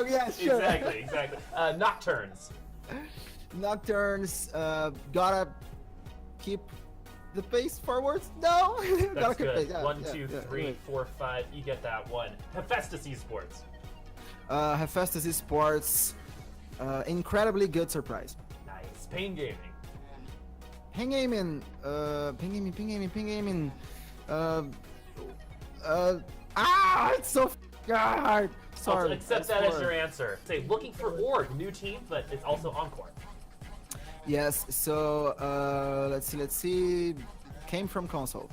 yeah, sure. Exactly. Nocturnes. Nocturnes, gotta keep the pace forwards. No, gotta That's keep good. pace. 1, 2, 3, 4, 5. You get that one. Hephaestus Esports. Hephaestus Esports, incredibly good surprise. Nice. Pain Gaming. Ping gaming. It's so hard. Sorry. I'll accept that as your answer. Say, looking for org, new team, but it's also Encore. Yes. So let's see. Came from console.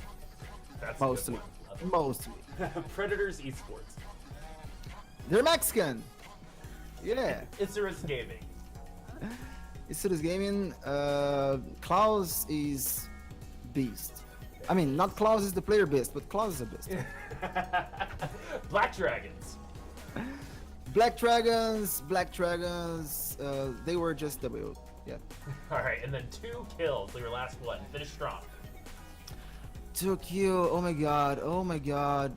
That's Mostly. a good one. Mostly. Predators Esports. They're Mexican. Yeah. Isurus Gaming. Isurus Gaming. Klaus is beast. I mean, not Klaus is the player beast, but Klaus is a beast. Black Dragons. Black Dragons. They were just W. Yeah. All right, and then 2 kills. So your last one. Finish strong. 2 kills. Oh my god.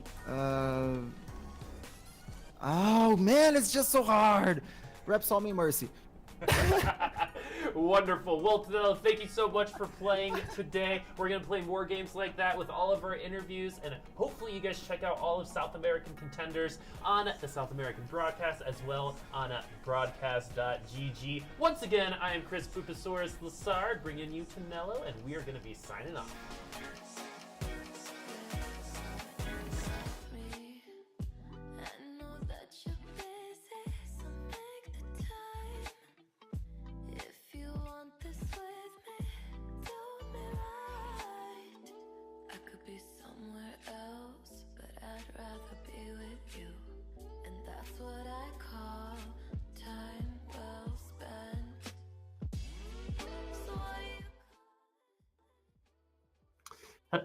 Oh man, it's just so hard. Reps all me mercy. Wonderful. Well, Tonello, thank you so much for playing today. We're going to play more games like that with all of our interviews, and hopefully you guys check out all of South American Contenders on the South American Broadcast, as well on Broadcast.gg. Once again, I am Chris Boopasaurus Lassard, bringing you Tonello, and we are going to be signing off.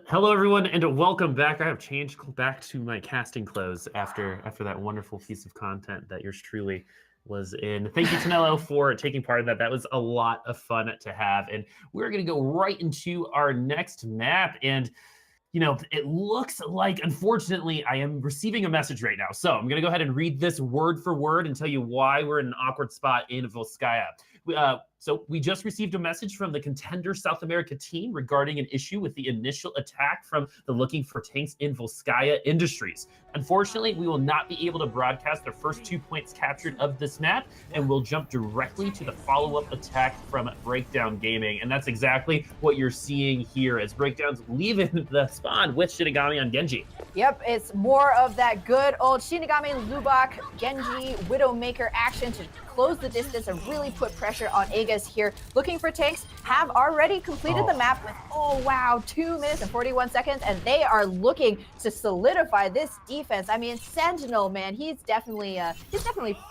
Hello, everyone, and welcome back. I have changed back to my casting clothes after that wonderful piece of content that yours truly was in. Thank you, Tonello, for taking part in that. That was a lot of fun to have, and we're going to go right into our next map. And you know, it looks like, unfortunately, I am receiving a message right now. So I'm going to go ahead and read this word for word and tell you why we're in an awkward spot in Volskaya. So we just received a message from the Contender South America team regarding an issue with the initial attack from the Looking for Tanks in Volskaya Industries. Unfortunately, we will not be able to broadcast the first 2 points captured of this map, and we'll jump directly to the follow-up attack from Breakdown Gaming. And that's exactly what you're seeing here as Breakdown's leaving the spawn with Shinigami on Genji. Yep, it's more of that good old Shinigami, Lubak, Genji, Widowmaker action to close the distance and really put pressure on Aegis here. Looking for Tanks have already completed the map with, 2 minutes and 41 seconds, and they are looking to solidify this defense. I mean, Sentinel, man, he's definitely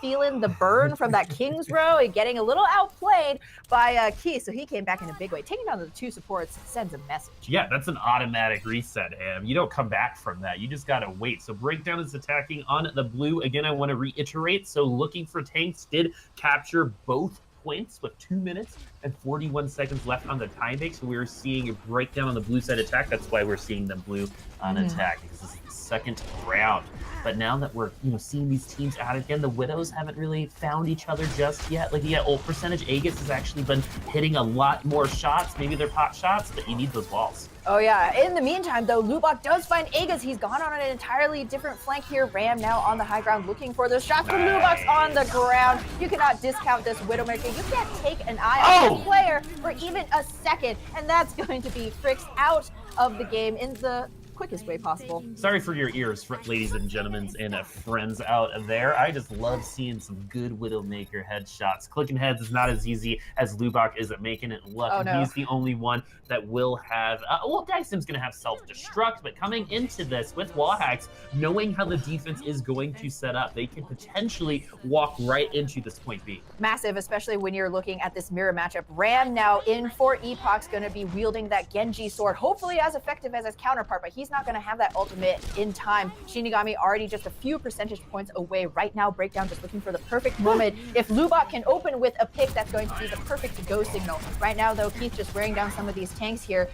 feeling the burn from that King's Row and getting a little outplayed by Key, so he came back in a big way. Taking down the 2 supports sends a message. Yeah, that's an automatic reset, Am. You don't come back from that. You just gotta wait. So Breakdown is attacking on the blue. Again, I want to reiterate, so Looking for Tanks did capture both points with 2 minutes and 41 seconds left on the tie break. So we're seeing a breakdown on the blue side attack. That's why we're seeing them blue on attack, because this is the second round. But now that we're seeing these teams out again, the Widows haven't really found each other just yet. Like, yeah, ult percentage, Aegis has actually been hitting a lot more shots. Maybe they're pot shots, but you need those walls. Oh yeah, in the meantime though, Lubak does find Aegis. He's gone on an entirely different flank here. Ram now on the high ground looking for those shots, but Lubak's on the ground. You cannot discount this Widowmaker. You can't take an eye on this player for even a second, and that's going to be Fricks out of the game in the quickest way possible. Sorry for your ears, ladies and gentlemen and friends out there. I just love seeing some good Widowmaker headshots. Clicking heads is not as easy as Lubak is at making it look. Oh, no. He's the only one that will have, well, Dyson's going to have self-destruct, but coming into this with wall hacks, knowing how the defense is going to set up, they can potentially walk right into this point B. Massive, especially when you're looking at this mirror matchup. Ram now in for Epoch's going to be wielding that Genji sword, hopefully as effective as his counterpart, but he's not going to have that ultimate in time. Shinigami already just a few percentage points away right now. Breakdown just looking for the perfect moment. If Lubak can open with a pick, that's going to be the perfect go signal. Right now, though, Keith just wearing down some of these tanks here.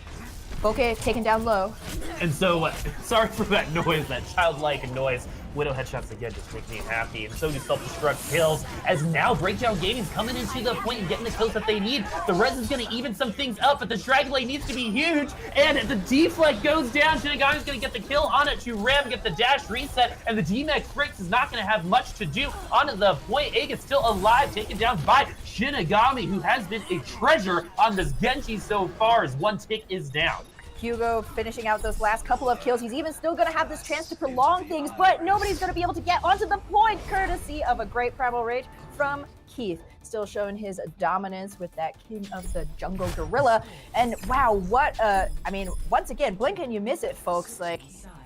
Okay, taken down low. And so, sorry for that noise, that childlike noise. Widow headshots again just make me happy, and so do self-destruct kills, as now Breakdown Gaming's coming into the point and getting the kills that they need. The res is going to even some things up, but the Dragon Blade needs to be huge, and the deflect goes down. Shinigami's going to get the kill on it to Ram, get the dash reset, and the DMAX Fricks is not going to have much to do. Onto the point, Aegis still alive, taken down by Shinigami, who has been a treasure on this Genji so far, as one tick is down. Hugo finishing out those last couple of kills. He's even still going to have this chance to prolong things, but nobody's going to be able to get onto the point, courtesy of a great Primal Rage from Keith. Still showing his dominance with that King of the Jungle Gorilla. And wow, what I mean, once again, blink and you miss it, folks. Like,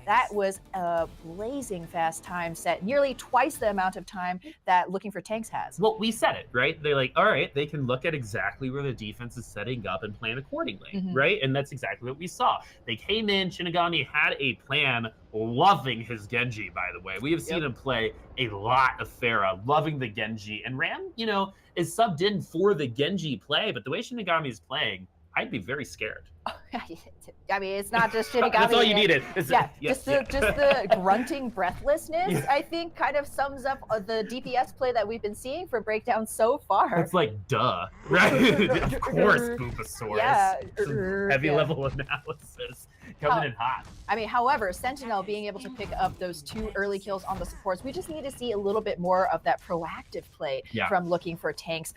that was a blazing fast time set, nearly twice the amount of time that Looking for Tanks has. Well, we said it, right? They're like, all right, they can look at exactly where the defense is setting up and plan accordingly, right? And that's exactly what we saw. They came in, Shinigami had a plan, loving his Genji, by the way. We have seen him play a lot of Pharah, loving the Genji. And Ram, is subbed in for the Genji play, but the way Shinigami is playing, I'd be very scared. I mean, it's not just Shinigami. That's all you needed. Just the grunting breathlessness, I think, kind of sums up the DPS play that we've been seeing for Breakdown so far. It's like, duh, right? Of course, Bulbasaurus. Yeah. Heavy level analysis. Coming in hot. I mean, however, Sentinel being able to pick up those 2 early kills on the supports, we just need to see a little bit more of that proactive play from Looking for Tanks.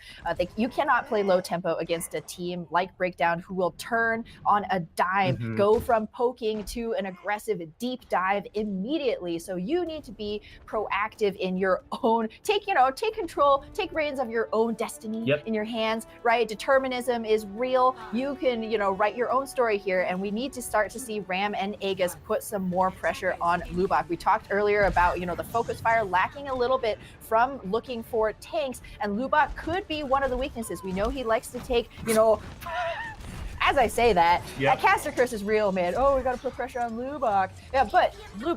You cannot play low tempo against a team like Breakdown, who will turn on a dime, go from poking to an aggressive deep dive immediately. So you need to be proactive in your own, take control, take reins of your own destiny in your hands, right? Determinism is real. You can, write your own story here, and we need to start to see Ram and Aegis put some more pressure on Lubak. We talked earlier about, the focus fire lacking a little bit from Looking for Tanks, and Lubak could be one of the weaknesses. We know he likes to take, as I say that caster curse is real, man. Oh, we gotta put pressure on Lubak. Yeah, but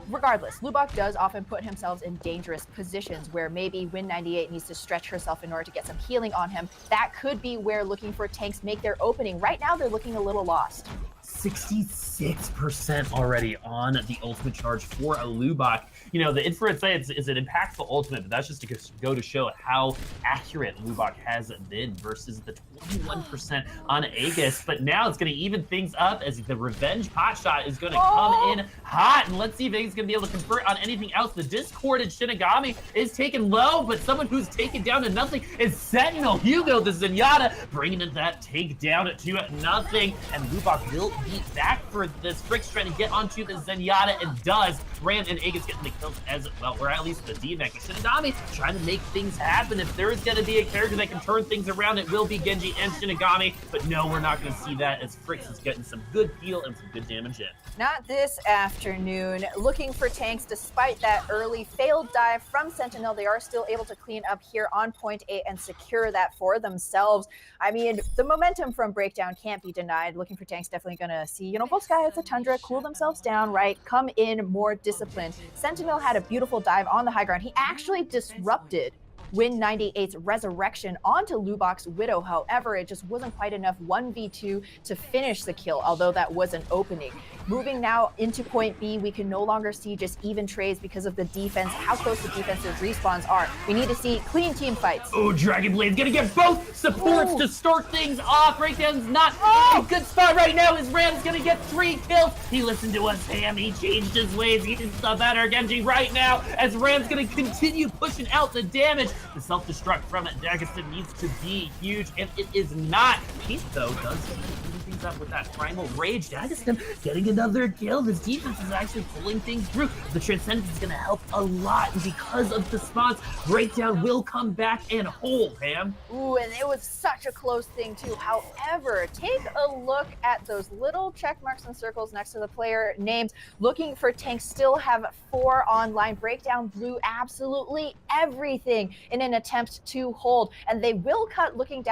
regardless, Lubak does often put himself in dangerous positions where maybe Win98 needs to stretch herself in order to get some healing on him. That could be where Looking for Tanks make their opening. Right now, they're looking a little lost. 66% already on the ultimate charge for a Lubak. The infrared say it's an impactful ultimate, but that's just to go to show how accurate Lubak has been versus the 21% on Aegis. But now it's going to even things up as the revenge pot shot is going to come in hot. And let's see if Aegis is going to be able to convert on anything else. The discorded Shinigami is taken low, but someone who's taken down to nothing is Sentinel. Hugo, the Zenyatta, bringing in that takedown to nothing. And Lubak will be back for this. Frick's trying to get onto the Zenyatta and does. Ram and Aegis getting the kills as well, or at least the DMAX. Shinigami trying to make things happen. If there is going to be a character that can turn things around, it will be Genji and Shinigami. But no, we're not going to see that, as Fricks is getting some good heal and some good damage in. Not this afternoon. Looking for Tanks, despite that early failed dive from Sentinel, they are still able to clean up here on point A and secure that for themselves. I mean, the momentum from Breakdown can't be denied. Looking for Tanks definitely going to see, both guys, the Tundra, cool themselves down, right? Come in more disciplined. Sentinel had a beautiful dive on the high ground. He actually disrupted Win 98's resurrection onto Lubok's Widow. However, it just wasn't quite enough 1v2 to finish the kill, although that was an opening. Moving now into point B, we can no longer see just even trades because of the defense, how close the defensive respawns are. We need to see clean team fights. Oh, Dragon Blade's gonna get both supports to start things off. Breakdown's not in a good spot right now as Ram's gonna get 3 kills. He listened to us, Sam. He changed his ways. He's the better Genji right now as Ram's gonna continue pushing out the damage. The self-destruct from Dagestan needs to be huge, and it is not. Keith, though, does things up with that primal rage. Dagestan getting another kill. This defense is actually pulling things through. The Transcendence is going to help a lot, and because of the spots, Breakdown will come back and hold, Pam. Ooh, and it was such a close thing, too. However, take a look at those little check marks and circles next to the player names. Looking for tanks, still have 4 online. Breakdown blew absolutely everything in an attempt to hold, and they will cut looking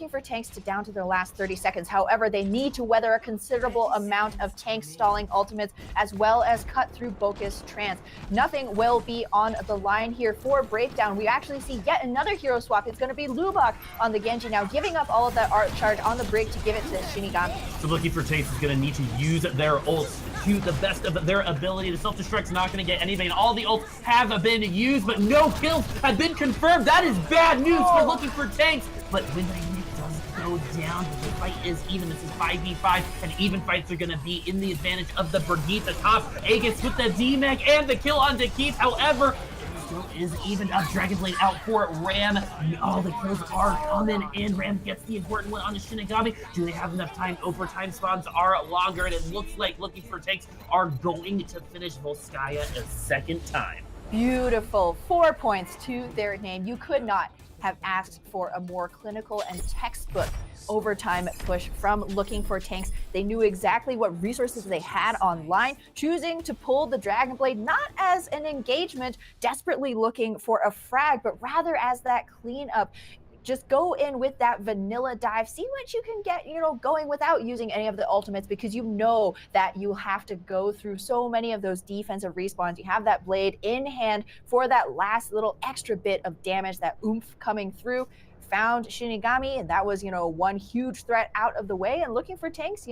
for tanks down to their last 30 seconds. However, they need to weather a considerable amount of tank stalling ultimates as well as cut through Bokus Trance. Nothing will be on the line here for Breakdown. We actually see yet another hero swap. It's going to be Lubok on the Genji now, giving up all of that art charge on the Brig to give it to Shinigami. So looking for tanks is going to need to use their ults to the best of their ability. The self-destruct's not going to get anything. All the ults have been used, but no kills have been confirmed. That is bad news for looking for tanks. But when they does go down, the fight is even. This is 5v5, and even fights are going to be in the advantage of the Brigitte top. Aegis with the D-Mag and the kill on Keith. However, still is even up. Dragon Blade out for Ram. All the kills are coming in. Ram gets the important one on the Shinigami. Do they have enough time? Overtime spawns are longer, and it looks like looking for tanks are going to finish Volskaya a second time. Beautiful. 4 points to their name. You could not have asked for a more clinical and textbook overtime push from looking for tanks. They knew exactly what resources they had online, choosing to pull the Dragon Blade not as an engagement, desperately looking for a frag, but rather as that cleanup. Just go in with that vanilla dive, see what you can get, going without using any of the ultimates, because you know that you have to go through so many of those defensive respawns. You have that blade in hand for that last little extra bit of damage, that oomph coming through. Found Shinigami, and that was, one huge threat out of the way. And looking for tanks,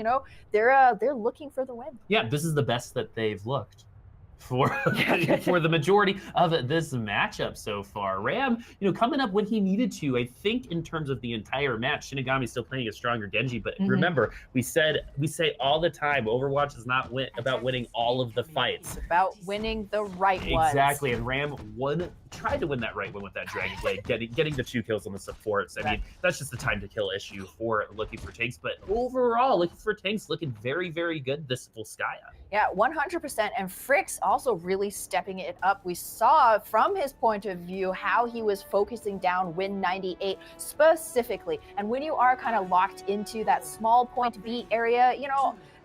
they're looking for the win. Yeah, this is the best that they've looked for the majority of this matchup so far. Ram, coming up when he needed to. I think in terms of the entire match, Shinigami's still playing a stronger Genji, but remember, we say all the time, Overwatch is not about winning all of the fights. It's about winning the right ones. Exactly, and Ram tried to win that right one with that Dragon Blade, getting the 2 kills on the supports. I mean, that's just the time to kill issue for looking for tanks, but overall, looking for tanks looking very, very good this Volskaya. Yeah, 100%. And Fricks also really stepping it up. We saw from his point of view how he was focusing down Win 98 specifically. And when you are kind of locked into that small point B area,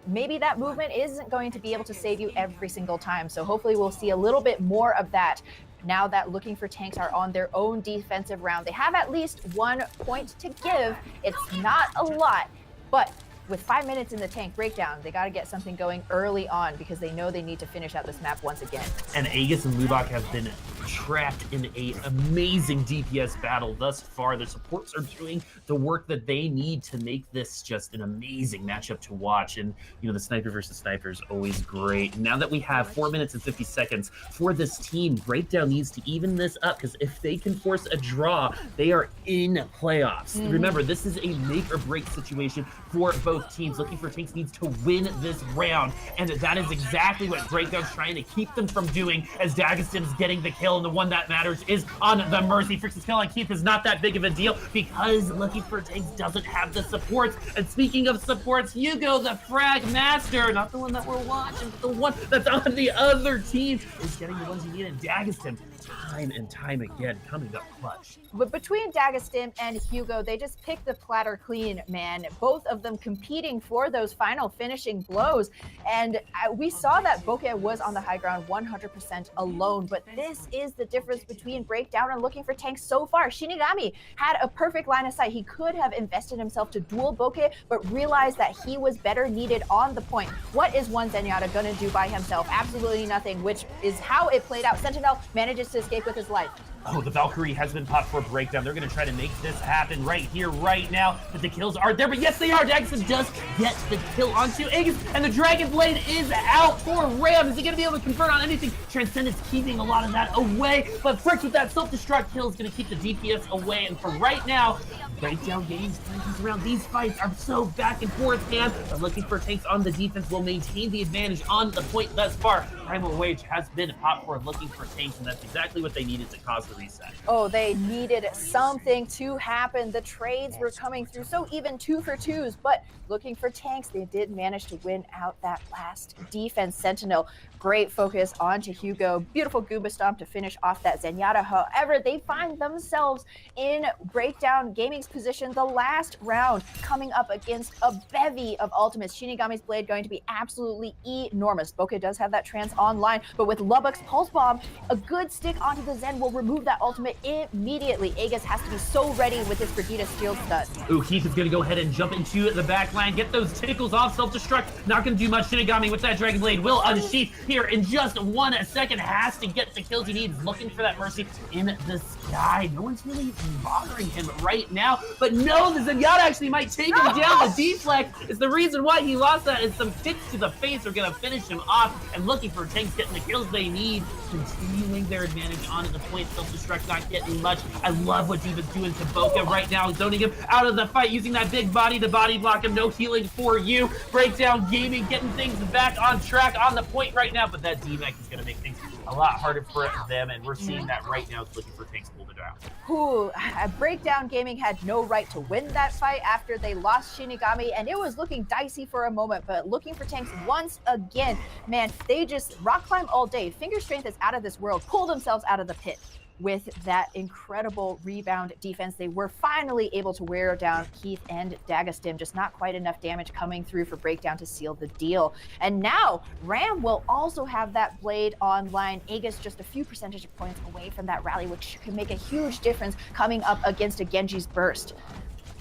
maybe that movement isn't going to be able to save you every single time. So hopefully we'll see a little bit more of that. Now that looking for tanks are on their own defensive round, they have at least 1 point to give. It's not a lot, but with 5 minutes in the tank breakdown, they got to get something going early on because they know they need to finish out this map once again. And Aegis and Lubok have been trapped in an amazing DPS battle thus far. The supports are doing the work that they need to make this just an amazing matchup to watch. And, the sniper versus sniper is always great. Now that we have 4 minutes and 50 seconds for this team, Breakdown needs to even this up, because if they can force a draw, they are in playoffs. Remember, this is a make or break situation for both teams. Looking for tanks needs to win this round, and that is exactly what Breakdown's trying to keep them from doing, as Dagestan's getting the kill, and the one that matters is on the Mercy. Fricks' kill on Keith is not that big of a deal because Looking for Tanks doesn't have the supports. And speaking of supports, Hugo, the frag master, not the one that we're watching, but the one that's on the other team, is getting the ones you need. And Dagestan, time and time again, coming up clutch. But between Dagestan and Hugo, they just picked the platter clean, man. Both of them competing for those final finishing blows. And we saw that Bokeh was on the high ground 100% alone. But this is the difference between Breakdown and Looking for Tanks so far. Shinigami had a perfect line of sight. He could have invested himself to duel Bokeh, but realized that he was better needed on the point. What is one Zenyatta going to do by himself? Absolutely nothing, which is how it played out. Sentinel manages to escape with his life. Oh, the Valkyrie has been popped for a breakdown. They're going to try to make this happen right here, right now. But the kills aren't there. But yes, they are. Daxon does get the kill onto Aegis. And the Dragon Blade is out for Ram. Is he going to be able to convert on anything? Transcendence keeping a lot of that away. But Fricks with that self-destruct kill is going to keep the DPS away. And for right now, breakdown games around these fights are so back and forth, man. But looking for tanks on the defense will maintain the advantage on the point thus far. Primal Rage has been popped for looking for tanks, and that's exactly what they needed to cause the reset. Oh, they needed something to happen. The trades were coming through so even 2 for 2s, but looking for tanks, they did manage to win out that last defense. Sentinel, great focus onto Hugo. Beautiful Goomba Stomp to finish off that Zenyatta. However, they find themselves in Breakdown Gaming's position the last round, coming up against a bevy of ultimates. Shinigami's Blade going to be absolutely enormous. Bokeh does have that trance online, but with Lubbock's Pulse Bomb, a good stick onto the Zen will remove that ultimate immediately. Aegis has to be so ready with his Brigitte Steel Stud. Ooh, Keith is going to go ahead and jump into the back line, get those tickles off, self-destruct. Not going to do much. Shinigami with that Dragon Blade will unsheath here in just 1 second. Has to get the kills he needs. Looking for that Mercy in the sky. No one's really bothering him right now. But no, the Zenyatta actually might take him down. The deflect is the reason why he lost that. And some kicks to the face are going to finish him off. And looking for tanks getting the kills they need. Continuing their advantage onto the point. Self-destruct not getting much. I love what Diva's doing to Bokeh right now. Zoning him out of the fight. Using that big body to body block him. No healing for you. Breakdown Gaming getting things back on track on the point right now. But that D-Mac is going to make things a lot harder for them. And we're seeing that right now. It's looking for tanks to hold it down. Ooh, Breakdown Gaming had no right to win that fight after they lost Shinigami, and it was looking dicey for a moment, but looking for tanks once again. Man, they just rock climb all day. Finger strength is out of this world. Pull themselves out of the pit. With that incredible rebound defense, they were finally able to wear down Keith and Dagastim. Just not quite enough damage coming through for Breakdown to seal the deal. And now Ram will also have that Blade online. Aegis just a few percentage points away from that rally, which can make a huge difference coming up against a Genji's Burst.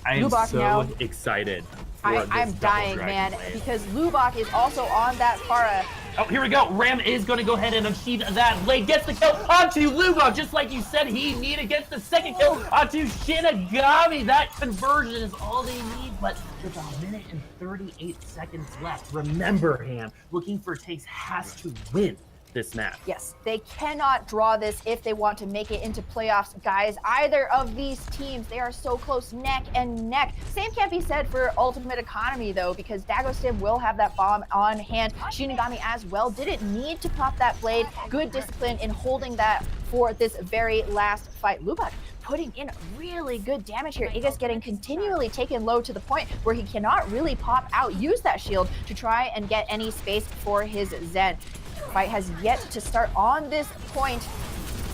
I am Lubak so now, excited. I'm dying, man, because Lubak is also on that Pharah. Oh, here we go. Ram is going to go ahead and unsheath that blade. Gets the kill onto Lubak, just like you said he needed. Gets the second kill onto Shinigami. That conversion is all they need, but with 1 minute and 38 seconds left, remember, Ham, looking for tanks has to win this map. Yes, they cannot draw this if they want to make it into playoffs, guys. Either of these teams, they are so close neck and neck. Same can't be said for Ultimate Economy, though, because Dagostim will have that bomb on hand. Shinigami as well didn't need to pop that blade. Good discipline in holding that for this very last fight. Lubak putting in really good damage here. Aegis getting continually taken low to the point where he cannot really pop out, use that shield to try and get any space for his Zen. Fight has yet to start on this point.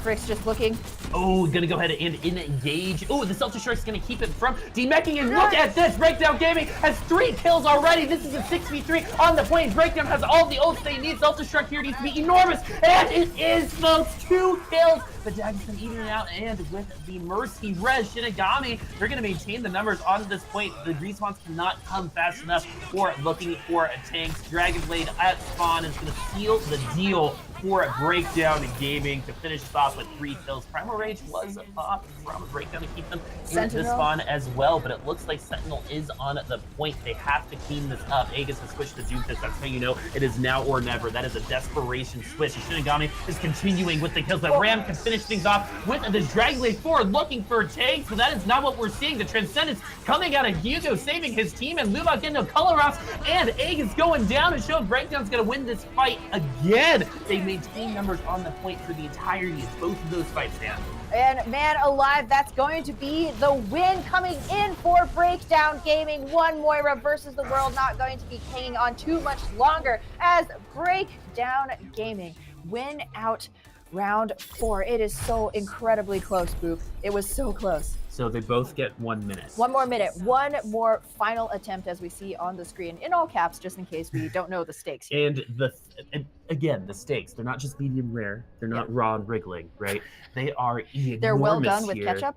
Frick's just looking. Oh, gonna go ahead and engage. Oh, the self-destruct is gonna keep it from demecking, and look at this. Breakdown Gaming has 3 kills already. This is a 6v3 on the point. Breakdown has all the ults they need. Self-destruct here needs to be enormous, and it is, folks. 2 kills. But Dagestan eating it out, and with the Mercy Res Shinigami, they're gonna maintain the numbers on this point. The respawns cannot come fast enough for looking for a tanks. Dragon Blade at spawn is gonna seal the deal for Breakdown Gaming to finish this off with 3 kills. Primal Rage was up from Breakdown to keep them in the spawn as well, but it looks like Sentinel is on the point. They have to clean this up. Aegis has switched to Doomfist. That's how you know it is now or never. That is a desperation switch. Shinigami is continuing with the kills, but Ram can finish things off with the Dragon Blade forward, looking for tanks, but that is not what we're seeing. The Transcendence coming out of Hugo, saving his team, and Lubak getting a color ups, and Aegis going down and showing Breakdown's gonna win this fight again. They maintain numbers on the point for the entirety of both of those fights, Dan. And man alive, that's going to be the win coming in for Breakdown Gaming. One Moira versus the world, not going to be hanging on too much longer as Breakdown Gaming win out round 4. It is so incredibly close, Boop. It was so close. So they both get 1 minute. 1 more minute. One more final attempt, as we see on the screen in all caps, just in case we don't know the stakes here. And again, the stakes, they're not just medium rare. They're not raw and wriggling, right? They are enormous. They're well done with here. ketchup?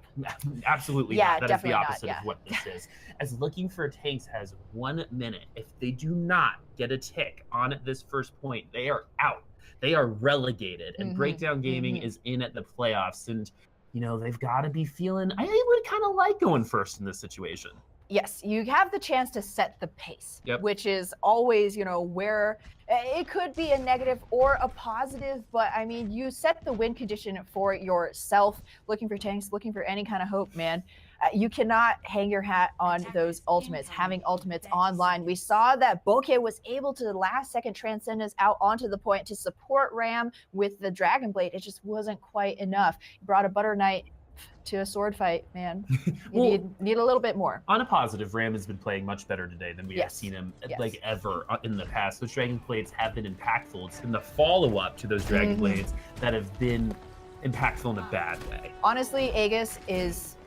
Absolutely Yeah, not. That is the definitely opposite not, of what this is. As Looking for Tanks has 1 minute. If they do not get a tick on this first point, they are out. They are relegated, and Breakdown Gaming is in at the playoffs. And you know, they've got to be feeling, I would kind of like going first in this situation. Yes, you have the chance to set the pace, which is always, you know, where it could be a negative or a positive, but I mean, you set the win condition for yourself. Looking for tanks, looking for any kind of hope, man. You cannot hang your hat on those ultimates, having ultimates online. We saw that Bokeh was able to last second transcend us out onto the point to support Ram with the Dragon Blade. It just wasn't quite enough. He brought a Butter Knight to a sword fight, man. You need a little bit more. On a positive, Ram has been playing much better today than we have seen him like ever in the past. Those Dragon Blades have been impactful. It's been the follow-up to those Dragon Blades that have been impactful in a bad way. Honestly, Aegis is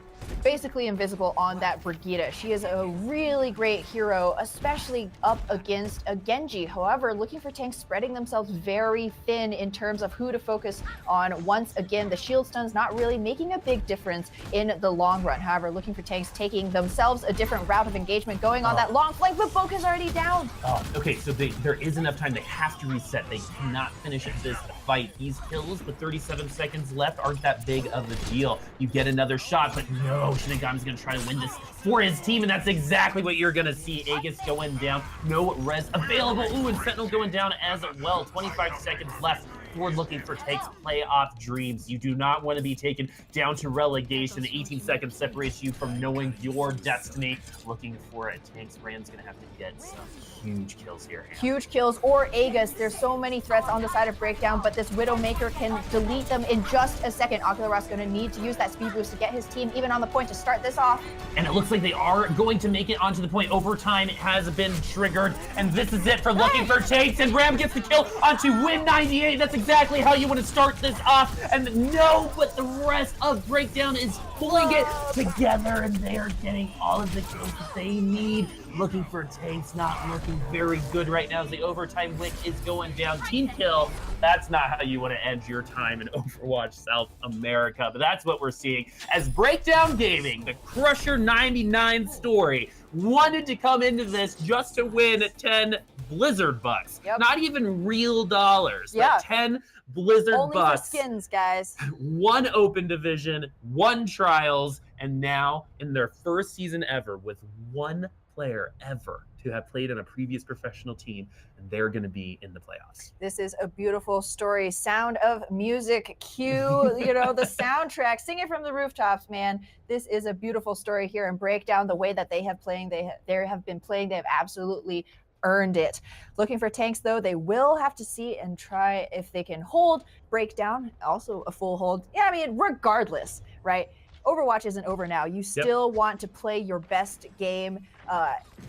basically invisible on that Brigitte. She is a really great hero, especially up against a Genji. However, looking for tanks spreading themselves very thin in terms of who to focus on. Once again, the shield stun's not really making a big difference in the long run. However, looking for tanks taking themselves a different route of engagement, going on that long flank, but Bokeh's already down. Okay, so there is enough time. They have to reset. They cannot finish this fight. These kills with 37 seconds left aren't that big of a deal. You get another shot, but no, Shinigami's gonna try to win this for his team, and that's exactly what you're gonna see. Aegis going down, no res available. Ooh, and Sentinel going down as well. 25 seconds left. Forward looking for takes playoff dreams. You do not want to be taken down to relegation. 18 seconds separates you from knowing your destiny. Looking for it. Tanks Rand's gonna have to get some huge kills here. Huge kills or Aegis. There's so many threats on the side of Breakdown, but this Widowmaker can delete them in just a second. Ocular's gonna need to use that speed boost to get his team even on the point to start this off. And it looks like they are going to make it onto the point. Overtime has been triggered, and this is it for looking for takes, and Ram gets the kill onto Win 98. That's exactly how you want to start this off. And no, but the rest of Breakdown is pulling it together, and they are getting all of the kills that they need. Looking for tanks, not looking very good right now as the overtime wick is going down. Team kill, that's not how you want to end your time in Overwatch South America, but that's what we're seeing as Breakdown Gaming, the Crusher 99 story, wanted to come into this just to win 10 Blizzard bucks. Not even real dollars, but 10 Blizzard only bucks. For skins, guys. 1 open division, 1 trials, and now in their first season ever with 1 player ever to have played on a previous professional team, and they're going to be in the playoffs. This is a beautiful story. Sound of Music, cue, you know, the soundtrack, sing it from the rooftops, man. This is a beautiful story here, and Breakdown, the way that they have been playing, they have absolutely earned it. Looking for tanks, though, they will have to see and try if they can hold Breakdown, also a full hold. Yeah, I mean, regardless, right? Overwatch isn't over now. You still want to play your best game.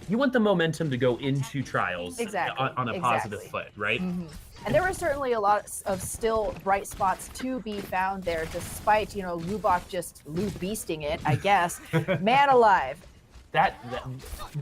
You want the momentum to go into trials on a positive foot, right? And there were certainly a lot of still bright spots to be found there, despite, you know, Lubach just beasting it, I guess. Man alive. That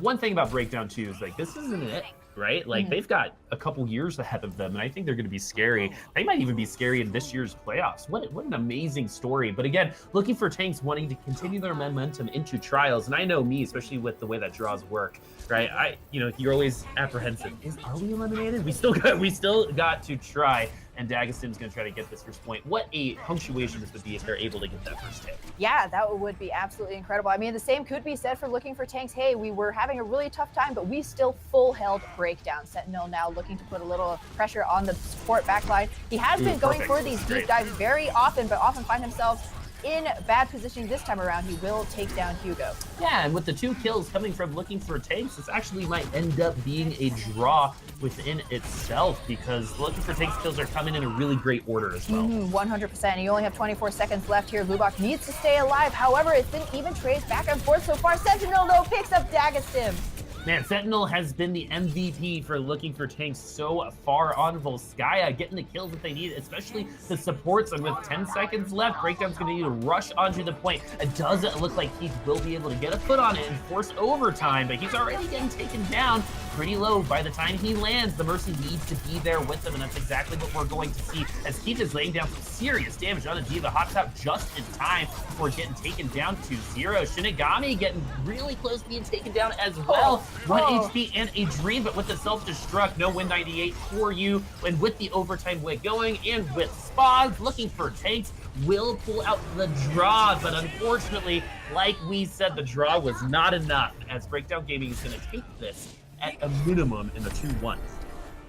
one thing about Breakdown too is like, this isn't it, right? Like they've got a couple years ahead of them, and I think they're going to be scary. They might even be scary in this year's playoffs. What an amazing story. But again, looking for tanks wanting to continue their momentum into trials, and I know me, especially with the way that draws work, right? You're always apprehensive. Are we eliminated? We still got to try. And Dagestim's going to try to get this first point. What a punctuation this would be if they're able to get that first hit. Yeah, that would be absolutely incredible. I mean, the same could be said for looking for tanks. Hey, we were having a really tough time, but we still full held Breakdown. Sentinel now looking to put a little pressure on the support backline. He has been going for these deep dives very often, but often find himself in bad position. This time around, he will take down Hugo. Yeah, and with the 2 kills coming from looking for tanks, this actually might end up being a draw within itself, because looking for tanks kills are coming in a really great order as well. 100%. You only have 24 seconds left here. Lubach needs to stay alive. However, it's been even trades back and forth so far. Sentinel, though, picks up Dagestim. Man, Sentinel has been the MVP for looking for tanks so far on Volskaya, getting the kills that they need, especially the supports. And with 10 seconds left, Breakdown's going to need to rush onto the point. It doesn't look like he will be able to get a foot on it and force overtime, but he's already getting taken down pretty low by the time he lands. The Mercy needs to be there with him, and that's exactly what we're going to see as Keith is laying down some serious damage on a D.Va. Hops out just in time before getting taken down to 0. Shinigami getting really close to being taken down as well. 1 HP and a dream, but with the self-destruct, no Win 98 for you. And with the overtime wig going, and with Spaz looking for tanks, will pull out the draw, but unfortunately, like we said, the draw was not enough, as Breakdown Gaming is going to take this at a minimum in the 2-1.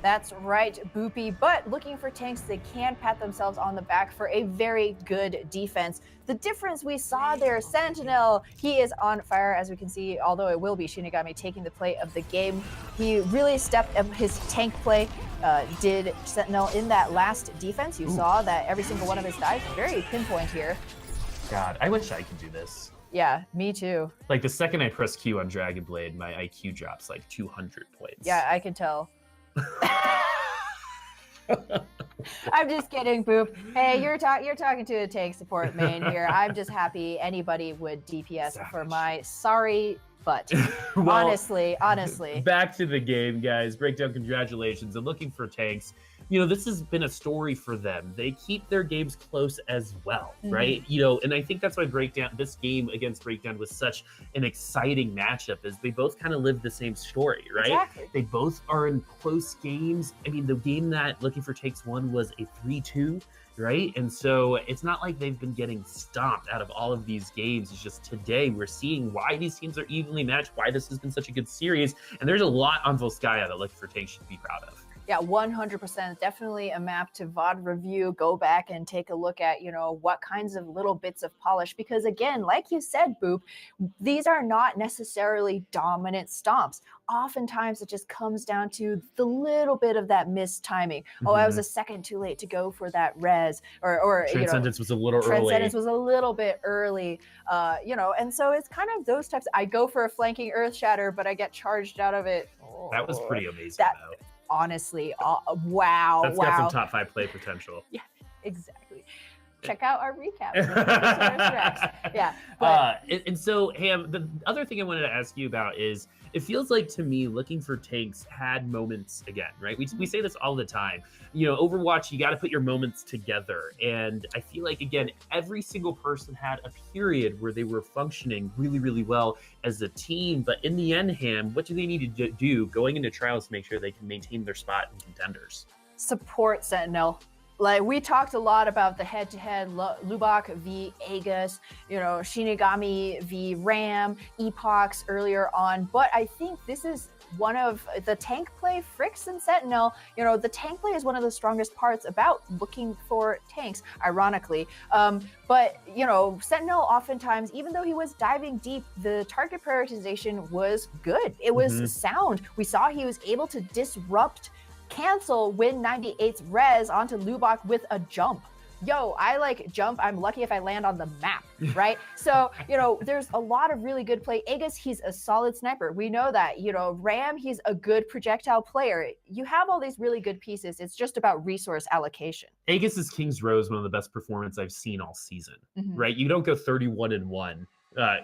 That's right, Boopy. But looking for tanks, they can pat themselves on the back for a very good defense. The difference we saw there, Sentinel, he is on fire, as we can see, although it will be Shinigami taking the play of the game. He really stepped up his tank play, did Sentinel in that last defense. You saw that every single one of his dives, very pinpoint here. God, I wish I could do this. Yeah, me too. Like the second I press Q on Dragon Blade, my IQ drops like 200 points. Yeah, I can tell. I'm just kidding, Boop. Hey, you're talking to a tank support main here. I'm just happy anybody would DPS for my sorry butt. Well, honestly. Back to the game, guys. Breakdown, congratulations. And looking for tanks, you know, this has been a story for them. They keep their games close as well, right? You know, and I think that's why this game against Breakdown was such an exciting matchup, is they both kind of live the same story, right? Exactly. They both are in close games. I mean, the game that Looking for Takes won was a 3-2, right? And so it's not like they've been getting stomped out of all of these games. It's just today we're seeing why these teams are evenly matched, why this has been such a good series. And there's a lot on Volskaya that Looking for Takes should be proud of. Yeah, 100%. Definitely a map to VOD review. Go back and take a look at, you know, what kinds of little bits of polish. Because again, like you said, Boop, these are not necessarily dominant stomps. Oftentimes it just comes down to the little bit of that missed timing. Oh, I was a second too late to go for that res, or Transcendence was a little early. Transcendence was a little bit early, you know, and so it's kind of those types. I go for a flanking Earth Shatter, but I get charged out of it. That was pretty amazing, though. Honestly, wow. That's got some top 5 play potential. Yeah, exactly. Check out our recap. Yeah. But And so, Ham, the other thing I wanted to ask you about is, it feels like to me Looking for Tanks had moments again, right? We say this all the time. You know, Overwatch, you got to put your moments together. And I feel like, again, every single person had a period where they were functioning really, really well as a team. But in the end, Ham, what do they need to do going into trials to make sure they can maintain their spot in Contenders? support Sentinel. Like, we talked a lot about the head-to-head Lubak v Aegis, you know, Shinigami v Ram, Epochs earlier on, but I think this is one of the tank play, Fricks and Sentinel. You know, the tank play is one of the strongest parts about looking for tanks, ironically. But, you know, Sentinel oftentimes, even though he was diving deep, the target prioritization was good. It was sound. We saw he was able to disrupt, cancel Win 98's res onto Lubak with a jump. Yo, I like jump. I'm lucky if I land on the map, right? So, you know, there's a lot of really good play. Aegis, he's a solid sniper. We know that. You know, Ram, he's a good projectile player. You have all these really good pieces. It's just about resource allocation. Aegis's King's Row is one of the best performances I've seen all season, right? You don't go 31-1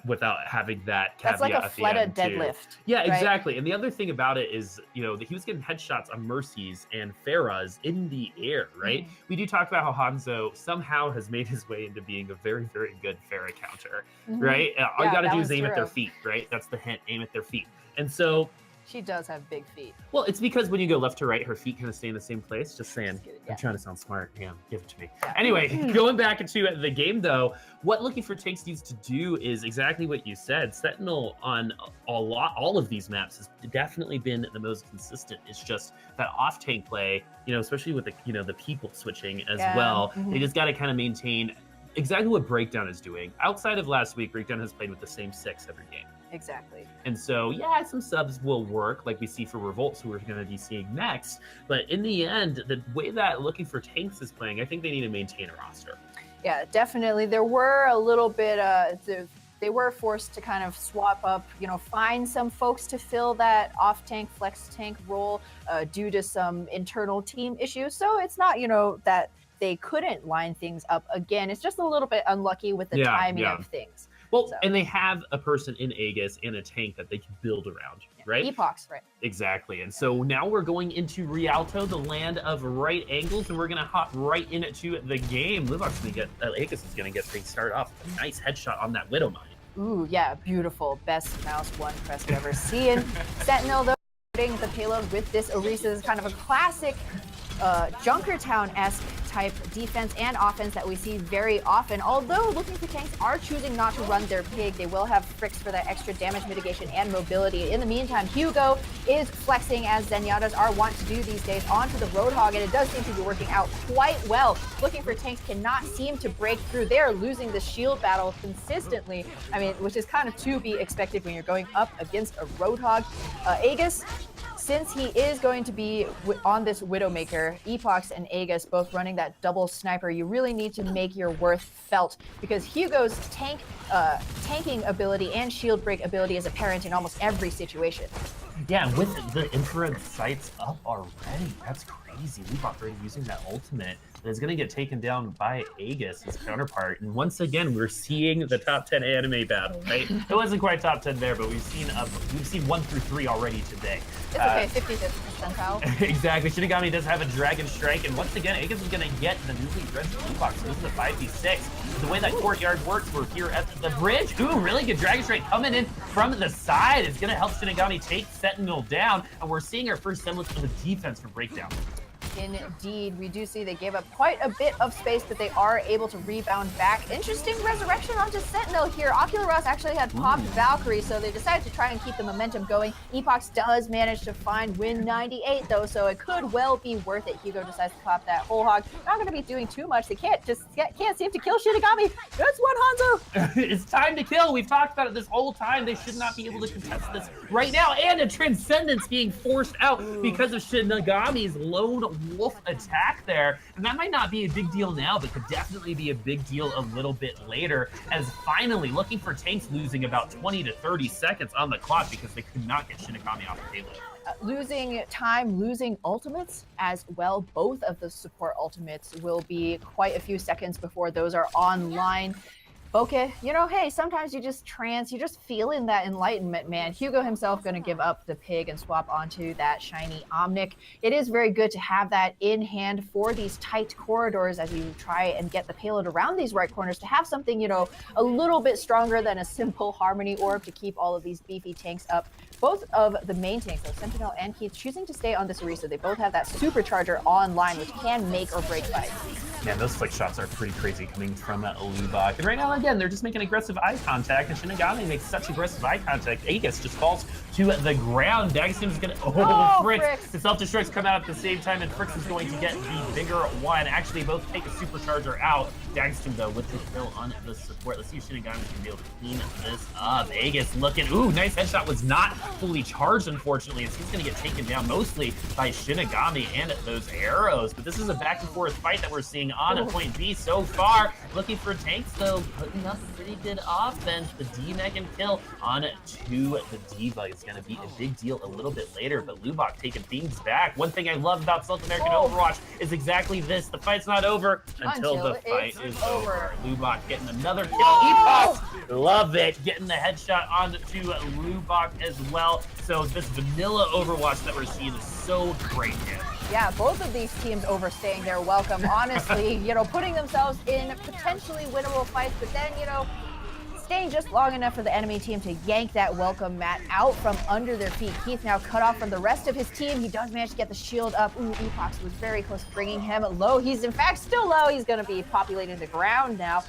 without having that caveat. That's like a Fleta deadlift. Yeah, right? exactly. And the other thing about it is, you know, he was getting headshots on Mercies and Pharahs in the air, right? We do talk about how Hanzo somehow has made his way into being a very, very good Pharah counter, right? All you got to do is aim at their feet, right? That's the hint, aim at their feet. And so she does have big feet. Well, it's because when you go left to right, her feet kind of stay in the same place. Just saying. Yeah. I'm trying to sound smart. Damn, give it to me. Anyway, going back into the game, though, what Looking for Tanks needs to do is exactly what you said. Sentinel on all of these maps has definitely been the most consistent. It's just that off-tank play, you know, especially with the people switching as well. They just got to kind of maintain exactly what Breakdown is doing. Outside of last week, Breakdown has played with the same 6 every game. Exactly. And so, yeah, some subs will work, like we see for Revolts, who we're going to be seeing next. But in the end, the way that Looking for Tanks is playing, I think they need to maintain a roster. Yeah, definitely. There were a little bit, they were forced to kind of swap up, you know, find some folks to fill that off-tank, flex-tank role due to some internal team issues. So it's not, you know, that they couldn't line things up again. It's just a little bit unlucky with the timing of things. Well, and they have a person in Aegis and a tank that they can build around, right? Epochs, right. Exactly. And so now we're going into Rialto, the land of right angles, and we're going to hop right into the game. Aegis is going to get things started off with a nice headshot on that Widow Mine. Ooh, yeah, beautiful. Best mouse one press I've ever seen. Sentinel, though, putting the payload with this Orisa is kind of a classic Junkertown-esque type defense and offense that we see very often. Although looking for tanks are choosing not to run their pig, they will have Fricks for that extra damage mitigation and mobility. In the meantime, Hugo is flexing as Zenyatta's are wont to do these days onto the Roadhog, and it does seem to be working out quite well. Looking for tanks cannot seem to break through. They're losing the shield battle consistently. I mean, which is kind of to be expected when you're going up against a Roadhog. Aegis, since he is going to be on this Widowmaker, Epox and Aegis both running that double sniper, you really need to make your worth felt, because Hugo's tanking ability and shield break ability is apparent in almost every situation. Yeah, with the infrared sights up already, that's crazy. Lubok already using that ultimate that is going to get taken down by Aegis, his counterpart. And once again, we're seeing the top 10 anime battle, right? It wasn't quite top 10 there, but we've seen 1 through 3 already today. It's okay, 50th percentile. Exactly. Shinigami does have a Dragon Strike, and once again, Aegis is going to get the newly drenched Lubok. So this is a 5v6. The way that courtyard works, we're here at the bridge. Ooh, really good Dragon Strike coming in from the side. It's going to help Shinigami take Sentinel down, and we're seeing our first semblance of a defense for Breakdown. Indeed, we do see they gave up quite a bit of space, but they are able to rebound back. Interesting resurrection onto Sentinel here. Ocular Ross actually had popped Valkyrie, so they decided to try and keep the momentum going. Epox does manage to find win 98 though, so it could well be worth it. Hugo decides to pop that whole hog. Not going to be doing too much. They can't seem to kill Shinigami. That's one Hanzo. It's time to kill. We've talked about it this whole time. They should not be able to contest this right now, and a Transcendence being forced out because of Shinigami's lone wolf attack there, and that might not be a big deal now, but could definitely be a big deal a little bit later, as finally looking for tanks losing about 20 to 30 seconds on the clock because they could not get Shinigami off the payload. Losing time, losing ultimates as well. Both of the support ultimates will be quite a few seconds before those are online. Okay, you know, hey, sometimes you're just feeling that enlightenment, man. Hugo himself going to give up the pig and swap onto that shiny Omnic. It is very good to have that in hand for these tight corridors as you try and get the payload around these right corners, to have something, you know, a little bit stronger than a simple Harmony Orb to keep all of these beefy tanks up. Both of the main tanks, so Sentinel and Keith, choosing to stay on this Orisa. They both have that supercharger online, which can make or break fights. Yeah, those flick shots are pretty crazy coming from Lubok. And right now, again, they're just making aggressive eye contact, and Shinigami makes such aggressive eye contact. Aegis just falls to the ground. Dagston is going to... Fricks! The self-destructs come out at the same time, and Fricks is going to get the bigger one. Actually, both take a supercharger out. Dagston, though, with the kill on the support. Let's see if Shinigami can be able to clean this up. Aegis looking... Ooh, nice headshot. Was not fully charged, unfortunately, as he's going to get taken down mostly by Shinigami and those arrows. But this is a back-and-forth fight that we're seeing on point B so far. Looking for tanks, though, putting up a pretty good offense. The D-Megan kill on to the D.Va is going to be a big deal a little bit later, but Lubok taking things back. One thing I love about South American Overwatch is exactly this. The fight's not over until the fight is over. Lubok getting another kill. Epox, love it. Getting the headshot onto Lubok as well. So this vanilla Overwatch that we're seeing is so great here. Yeah, both of these teams overstaying their welcome. Honestly, you know, putting themselves in potentially winnable fights, but then, you know, staying just long enough for the enemy team to yank that welcome mat out from under their feet. Keith now cut off from the rest of his team. He does manage to get the shield up. Ooh, Epox was very close to bringing him low. He's in fact still low. He's going to be populating the ground now.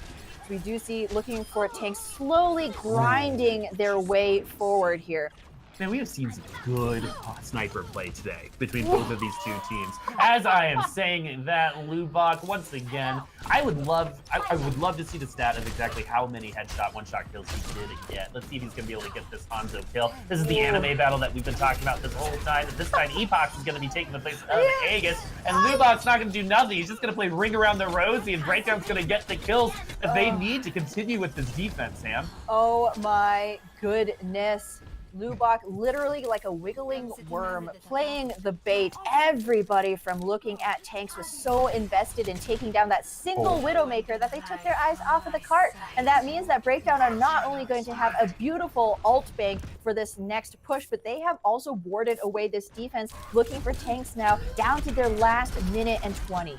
We do see looking for tanks slowly grinding their way forward here. Man, we have seen some good sniper play today between both of these two teams. As I am saying that, Lubok, once again, I would love to see the stat of exactly how many headshot, one-shot kills he did get. Let's see if he's going to be able to get this Hanzo kill. This is the anime battle that we've been talking about this whole time. And this time, Epox is going to be taking the place of Aegis, and Lubok's not going to do nothing. He's just going to play Ring Around the Rosie, and Breakdown's going to get the kills that they need to continue with this defense, Sam. Oh my goodness. Lubok literally like a wiggling worm playing the bait. Everybody from looking at tanks was so invested in taking down that single Widowmaker that they took their eyes off of the cart. And that means that Breakdown are not only going to have a beautiful ult bank for this next push, but they have also warded away this defense, looking for tanks now down to their last minute and 20.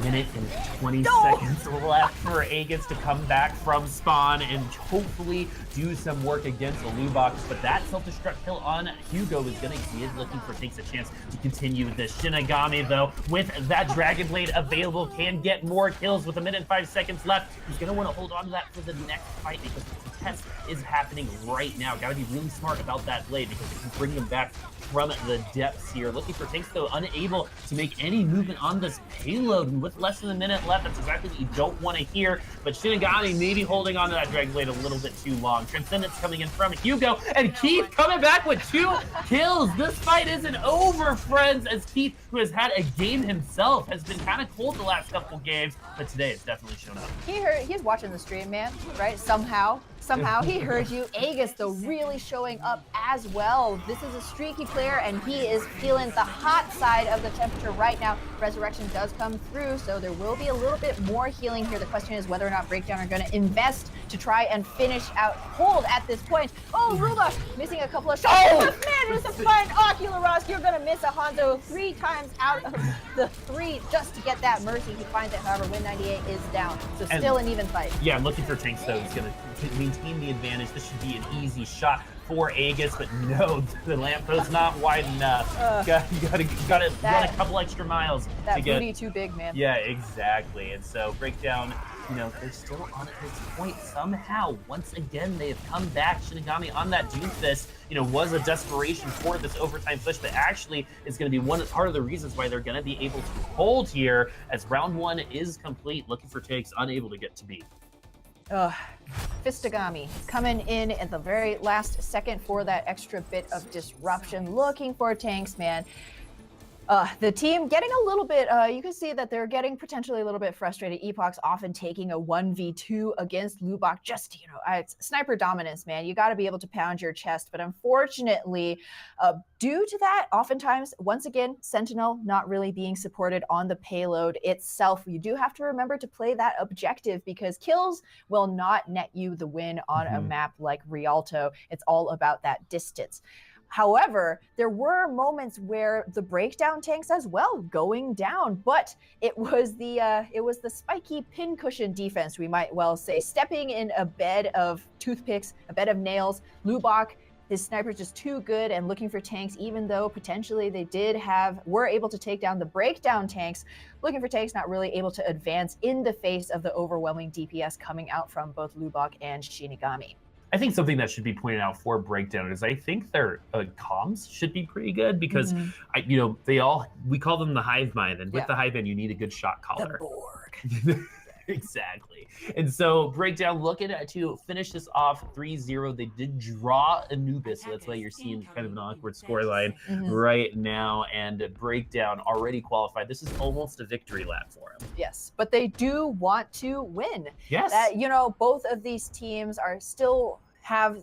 Minute and 20 seconds left for Aegis to come back from spawn and hopefully do some work against the Lubbox. But that self-destruct kill on Hugo is going to see it looking for takes a chance to continue this. Shinigami, though, with that Dragon Blade available, can get more kills with 1 minute and 5 seconds left. He's going to want to hold on to that for the next fight because the test is happening right now. Got to be really smart about that blade because it can bring them back from the depths here. Looking for tanks, though, unable to make any movement on this payload. And with less than a minute left, that's exactly what you don't want to hear. But Shinigami maybe holding on to that Dragon Blade a little bit too long. Transcendence coming in from Hugo, and Keith coming back with 2 kills. This fight isn't over, friends, as Keith, who has had a game himself, has been kind of cold the last couple games, but today it's definitely shown up. He's watching the stream, man, right? Somehow he heard you. Aegis, though, really showing up as well. This is a streaky player, and he is feeling the hot side of the temperature right now. Resurrection does come through, so there will be a little bit more healing here. The question is whether or not Breakdown are going to invest to try and finish out Hold at this point. Oh, Ruba missing a couple of shots. Oh, man, with the find Ocular Rosk, you're going to miss a Hanzo 3 times out of the 3 just to get that mercy. He finds it, however, Win 98 is down, so still an even fight. Yeah, looking for tanks, though, is going to maintain the advantage. This should be an easy shot for Aegis, but no, the lampost's not wide enough. You gotta run a couple extra miles that to get. booty too big, man. Yeah, exactly. And so Breakdown, they're still on at this point somehow. Once again, they have come back. Shinigami on that Doomfist, was a desperation for this overtime push, but actually is going to be part of the reasons why they're going to be able to hold here as round 1 is complete. Looking for takes, unable to get to B. Fistagami coming in at the very last second for that extra bit of disruption, looking for tanks, man. The team getting a little bit, you can see that they're getting potentially a little bit frustrated. Epoch's often taking a 1v2 against Lubbock. Just, it's sniper dominance, man. You got to be able to pound your chest. But unfortunately, due to that, oftentimes, once again, Sentinel not really being supported on the payload itself. You do have to remember to play that objective because kills will not net you the win on a map like Rialto. It's all about that distance. However, there were moments where the Breakdown tanks as well going down, but it was the spiky pincushion defense, we might well say, stepping in a bed of toothpicks, a bed of nails. Lubbock, his sniper's just too good and looking for tanks, even though potentially they were able to take down the Breakdown tanks. Looking for tanks, not really able to advance in the face of the overwhelming DPS coming out from both Lubbock and Shinigami. I think something that should be pointed out for Breakdown is I think their comms should be pretty good because we call them the hive mind, and with the hive mind you need a good shot caller. The Borg. Exactly. And so Breakdown looking to finish this off 3-0. They did draw Anubis, so that's why you're seeing kind of an awkward scoreline right now. And Breakdown already qualified. This is almost a victory lap for him. Yes, but they do want to win. Yes. Both of these teams are still have,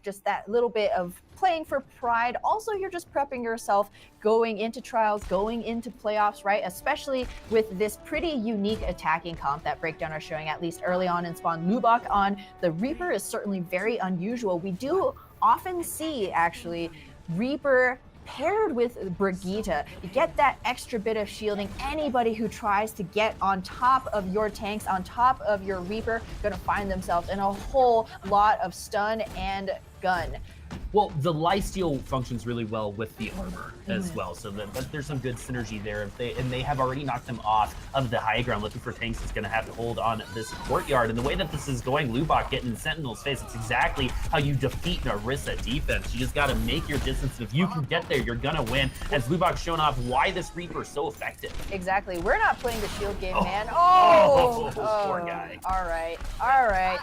just that little bit of playing for pride. Also, you're just prepping yourself going into trials, going into playoffs, right? Especially with this pretty unique attacking comp that Breakdown are showing, at least early on in spawn. Lubbock on the Reaper is certainly very unusual. We do often see, actually, Reaper paired with Brigitte. You get that extra bit of shielding. Anybody who tries to get on top of your tanks, on top of your Reaper, gonna find themselves in a whole lot of stun and gun. Well, the lifesteal functions really well with the armor as well, so that there's some good synergy there. They have already knocked them off of the high ground. Looking for tanks is going to have to hold on this courtyard. And the way that this is going, Lubbock getting in Sentinel's face, it's exactly how you defeat an Orisa defense. You just got to make your distance. If you can get there, you're going to win. As Lubbock's shown off why this Reaper is so effective. Exactly. We're not playing the shield game, man. Poor guy. All right.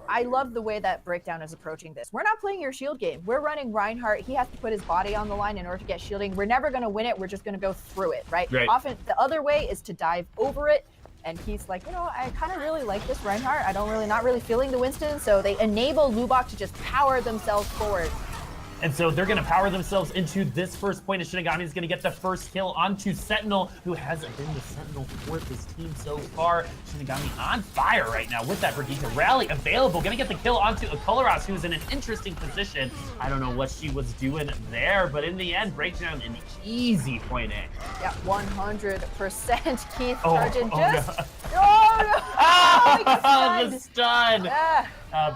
I love the way that Breakdown is approaching this. We're not playing your shield game. We're running Reinhardt. He has to put his body on the line in order to get shielding. We're never going to win it. We're just going to go through it, right? Often the other way is to dive over it. And he's like, I kind of really like this Reinhardt. Not really feeling the Winston. So they enable Lubbock to just power themselves forward. And so they're going to power themselves into this first point, and Shinigami is going to get the first kill onto Sentinel, who hasn't been the Sentinel for this team so far. Shinigami on fire right now with that Brigitte rally available. Going to get the kill onto Akolaras, who's in an interesting position. I don't know what she was doing there, but in the end, Breakdown an easy point A. Yeah, 100% Keith Oh, Sargent oh, just... no. Oh, no! Ah, the stun! Yeah.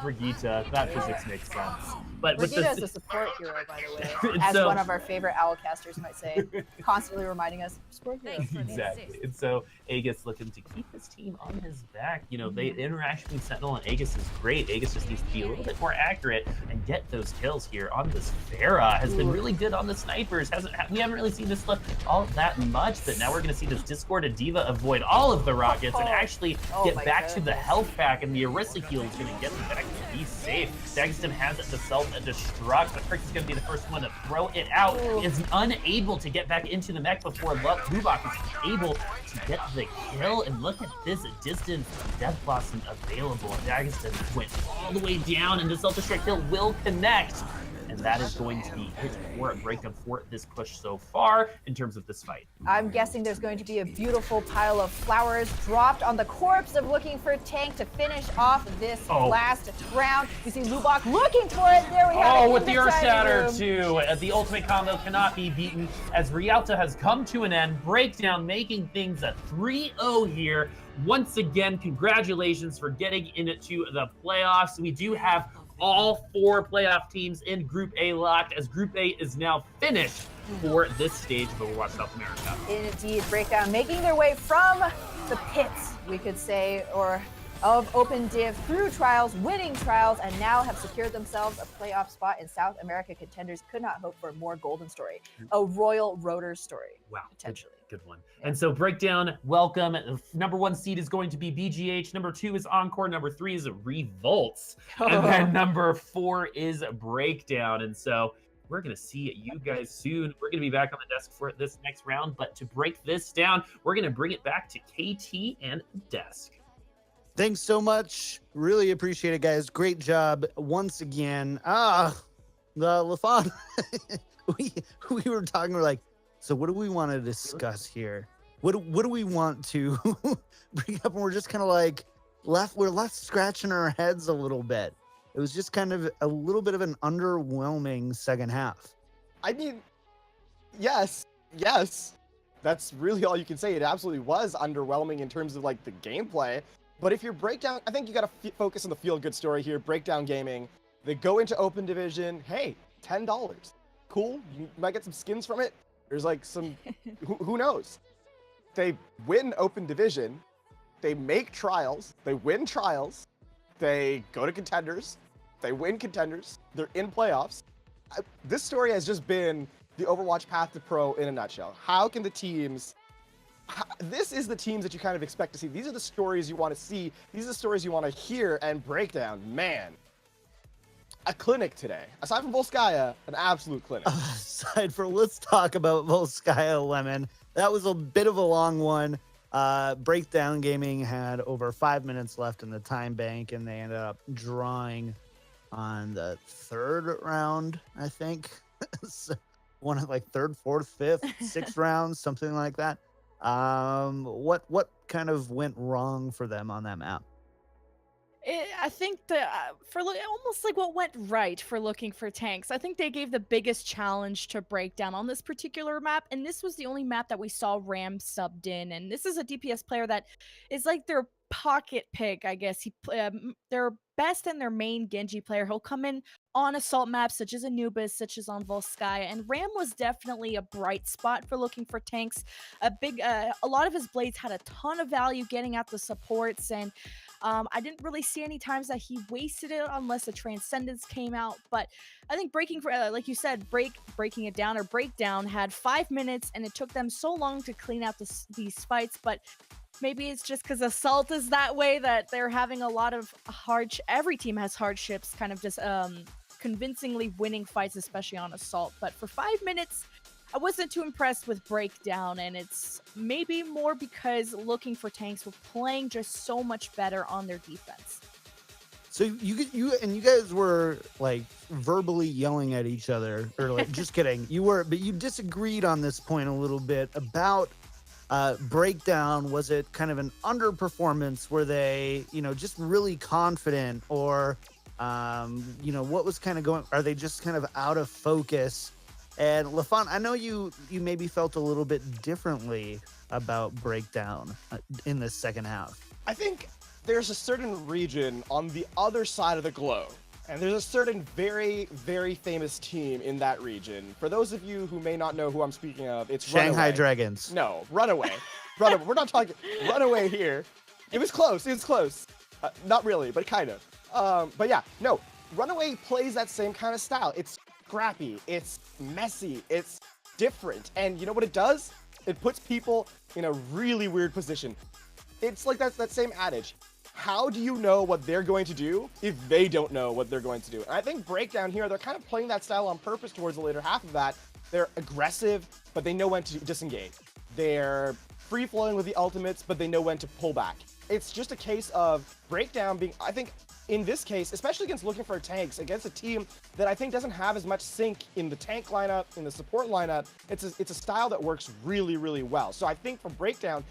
Brigitte, that physics makes sense. But with Brigitte is the a support hero, by the way, And as so- one of our favorite Owlcasters might say, constantly reminding us, support hero. Exactly. And so Aegis looking to keep his team on his back. You know, the interaction between Sentinel and Aegis is great. Aegis just needs to be a little bit more accurate and get those kills here on this Pharah. Has been really good on the snipers. We haven't really seen this stuff all that much, but now we're going to see this Discord and Diva avoid all of the rockets and actually get back to the health pack, and the Orisa heal is going to get them back to be safe. Dagestan has it to self-destruct, but Frix is going to be the first one to throw it out. Is unable to get back into the mech before Lubak is able to get the kill, and look at this distance Death Blossom available. Dagestan went all the way down, and the self-destruct kill will connect. And that is going to be hit for a breakdown for this push so far in terms of this fight. I'm guessing there's going to be a beautiful pile of flowers dropped on the corpse of Looking for Tank to finish off this last round. You see Lubak looking for it. There we have it. With the Earth Shatter too. The ultimate combo cannot be beaten as Rialto has come to an end. Breakdown making things a 3-0 here. Once again, congratulations for getting into the playoffs. We do have all 4 playoff teams in Group A locked, as Group A is now finished for this stage of Overwatch South America. Indeed, Breakdown making their way from the pits, we could say, or of Open Div through Trials, winning Trials, and now have secured themselves a playoff spot in South America. Contenders could not hope for a more golden story, a royal rotor story. Wow, potentially. Good one. And so Breakdown, welcome. The number 1 seed is going to be BGH. Number 2 is Encore. Number 3 is Revolts. And then number 4 is Breakdown. And so we're going to see you guys soon. We're going to be back on the desk for this next round. But to break this down, we're going to bring it back to KT and desk. Thanks so much. Really appreciate it, guys. Great job once again. The LaFon, we were talking, we're like, so what do we want to discuss here? What do we want to bring up? And we're just kind of like we're left scratching our heads a little bit. It was just kind of a little bit of an underwhelming second half. I mean, yes. That's really all you can say. It absolutely was underwhelming in terms of like the gameplay. But if you're Breakdown, I think you got to focus on the feel-good story here. Breakdown Gaming, they go into Open Division. Hey, $10. Cool. You might get some skins from it. There's like some, who knows? They win Open Division, they make Trials, they win Trials, they go to Contenders, they win Contenders, they're in playoffs. This story has just been the Overwatch path to pro in a nutshell. How can the teams, this is the teams that you kind of expect to see. These are the stories you want to see. These are the stories you want to hear. And Breakdown, man, a clinic today. Aside from Volskaya, an absolute clinic. Let's talk about Volskaya Lemon. That was a bit of a long one. Breakdown Gaming had over 5 minutes left in the time bank, and they ended up drawing on the 3rd round, I think. So one of like 3rd, 4th, 5th, 6th rounds, something like that. What kind of went wrong for them on that map? I think almost like what went right for Looking for Tanks. I think they gave the biggest challenge to Breakdown on this particular map, and this was the only map that we saw Ram subbed in. And this is a DPS player that is like their pocket pick, I guess. Their best and their main Genji player. He'll come in on assault maps such as Anubis, such as on Volskaya, and Ram was definitely a bright spot for Looking for Tanks. A lot of his blades had a ton of value getting at the supports, and I didn't really see any times that he wasted it unless a Transcendence came out. But I think like you said, breaking it down or Breakdown had 5 minutes, and it took them so long to clean out these fights. But maybe it's just because Assault is that way, that they're having a lot of every team has hardships, kind of just convincingly winning fights, especially on Assault. But for 5 minutes, I wasn't too impressed with Breakdown, and it's maybe more because Looking for Tanks were playing just so much better on their defense. So you guys were like verbally yelling at each other, or like just kidding. But you disagreed on this point a little bit about Breakdown. Was it kind of an underperformance? Were they, just really confident, or what was kind of going? Are they just kind of out of focus? And LaFon, I know you maybe felt a little bit differently about Breakdown in the second half. I think there's a certain region on the other side of the globe, and there's a certain very, very famous team in that region. For those of you who may not know who I'm speaking of, it's Shanghai Runaway. Dragons. No, Runaway. Runaway. We're not talking Runaway here. It was close. Not really, but kind of. But yeah, no. Runaway plays that same kind of style. It's scrappy. It's messy. It's different. And you know what it does? It puts people in a really weird position. It's like that same adage. How do you know what they're going to do if they don't know what they're going to do? And I think Breakdown here, they're kind of playing that style on purpose towards the later half of that. They're aggressive, but they know when to disengage. They're free-flowing with the ultimates, but they know when to pull back. It's just a case of Breakdown being, I think, in this case, especially against looking for tanks, against a team that I think doesn't have as much sync in the tank lineup, in the support lineup, it's a style that works really, really well. So I think for Breakdown,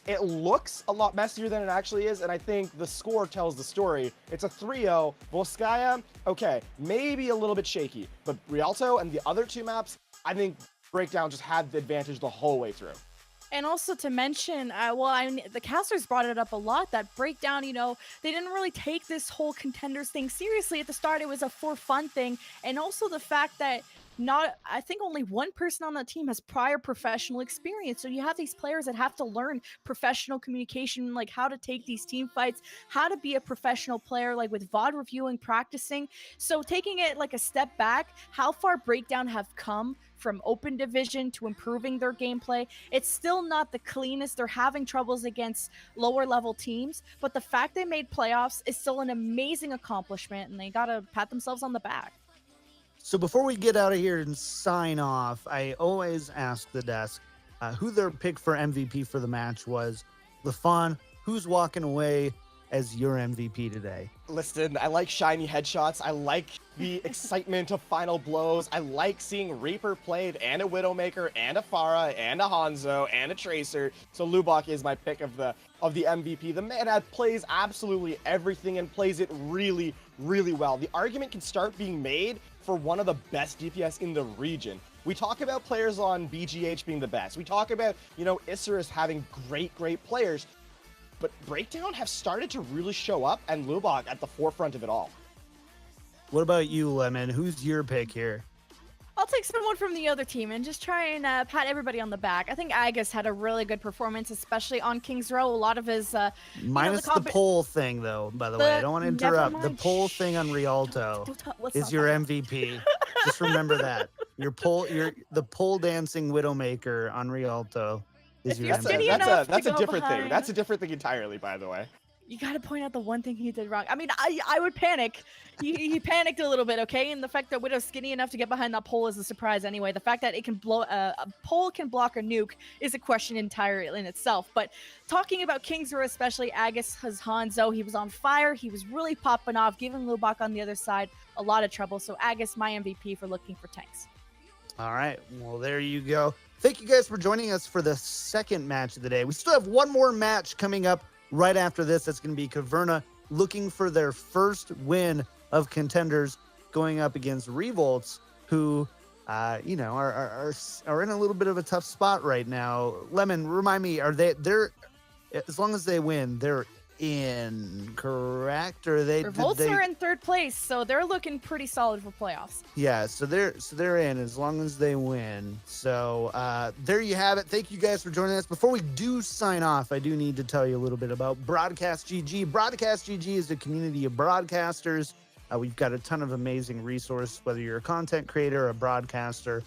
it looks a lot messier than it actually is, and I think the score tells the story. It's a 3-0. Volskaya, okay, maybe a little bit shaky, but Rialto and the other two maps, I think Breakdown just had the advantage the whole way through. And also to mention, the casters brought it up a lot, that Breakdown, they didn't really take this whole Contenders thing seriously at the start. It was a for fun thing. And also the fact that I think only one person on the team has prior professional experience. So you have these players that have to learn professional communication, like how to take these team fights, how to be a professional player, like with VOD reviewing, practicing. So taking it like a step back, how far Breakdown have come from open division to improving their gameplay. It's still not the cleanest. They're having troubles against lower level teams, but the fact they made playoffs is still an amazing accomplishment, and they gotta pat themselves on the back. So before we get out of here and sign off, I always ask the desk who their pick for MVP for the match was. LaFon, who's walking away as your MVP today? Listen, I like shiny headshots. I like the excitement of final blows. I like seeing Reaper played, and a Widowmaker, and a Pharah, and a Hanzo, and a Tracer. So Lubak is my pick of the MVP. The man that plays absolutely everything and plays it really, really well. The argument can start being made for one of the best DPS in the region. We talk about players on BGH being the best. We talk about, Isurus having great players. But Breakdown have started to really show up, and Lubak at the forefront of it all. What about you, Lemon? Who's your pick here? I'll take someone from the other team and just try and pat everybody on the back. I think Agus had a really good performance, especially on King's Row. A lot of his minus the poll thing, though. By the way, I don't want to interrupt. The poll thing on Rialto is your MVP. Just remember that the pole dancing Widowmaker on Rialto is your MVP. That's a different thing. That's a different thing entirely, by the way. You got to point out the one thing he did wrong. I mean, I would panic. He panicked a little bit, okay? And the fact that Widow's skinny enough to get behind that pole is a surprise anyway. The fact that it can blow a pole can block a nuke is a question entirely in itself. But talking about King's Row, especially Agus has Hanzo, he was on fire. He was really popping off, giving Lubak on the other side a lot of trouble. So Agus, my MVP for looking for tanks. All right. Well, there you go. Thank you guys for joining us for the second match of the day. We still have one more match coming up right after this. That's going to be Caverna looking for their first win of Contenders, going up against Revolts, who, are in a little bit of a tough spot right now. Lemon, remind me, they're as long as they win, they're in, correct? Or Revolts are in third place, so they're looking pretty solid for playoffs. Yeah, so they're in as long as they win. So there you have it. Thank you guys for joining us. Before we do sign off, I do need to tell you a little bit about Broadcast.gg. Broadcast.gg is a community of broadcasters. We've got a ton of amazing resources, whether you're a content creator, a broadcaster,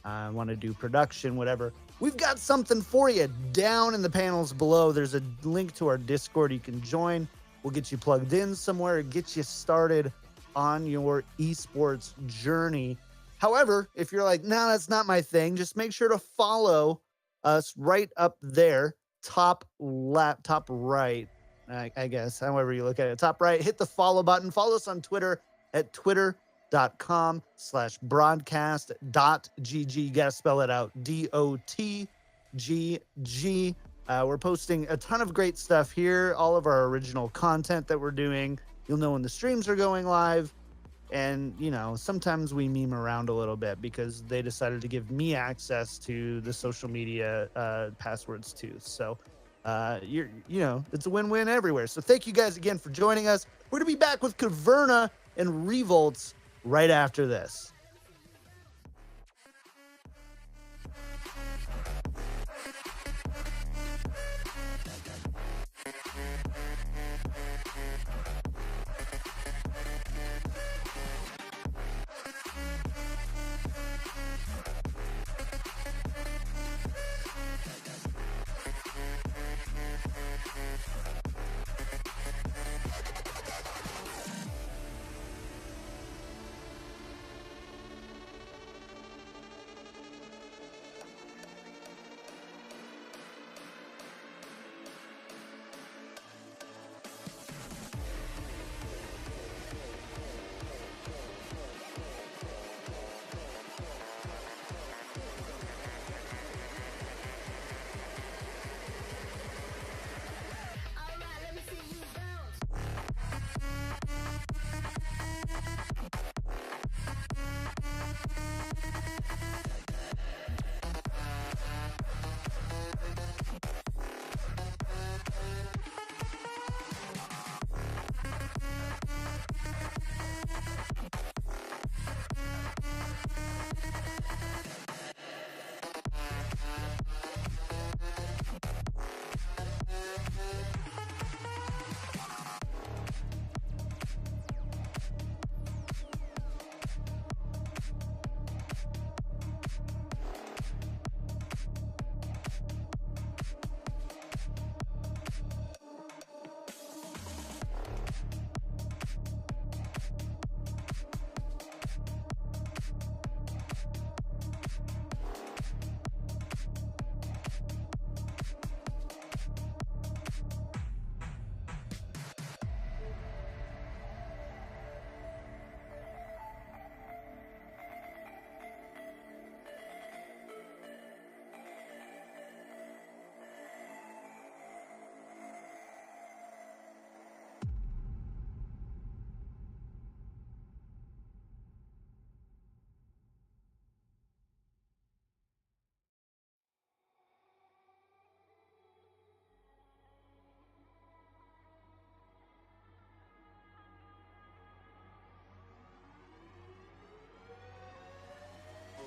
want to do production, whatever. We've got something for you down in the panels below. There's a link to our Discord you can join. We'll get you plugged in somewhere, get you started on your esports journey. However, if you're like, no, that's not my thing, just make sure to follow us right up there, top right. I guess, however you look at it. Top right, hit the follow button. Follow us on Twitter at twitter.com/broadcast.gg. You got to spell it out, DOTGG. We're posting a ton of great stuff here, all of our original content that we're doing. You'll know when the streams are going live. And, you know, sometimes we meme around a little bit because they decided to give me access to the social media passwords too. So, you know, it's a win-win everywhere. So thank you guys again for joining us. We're going to be back with Caverna and Revolts right after this.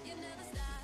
You never stop.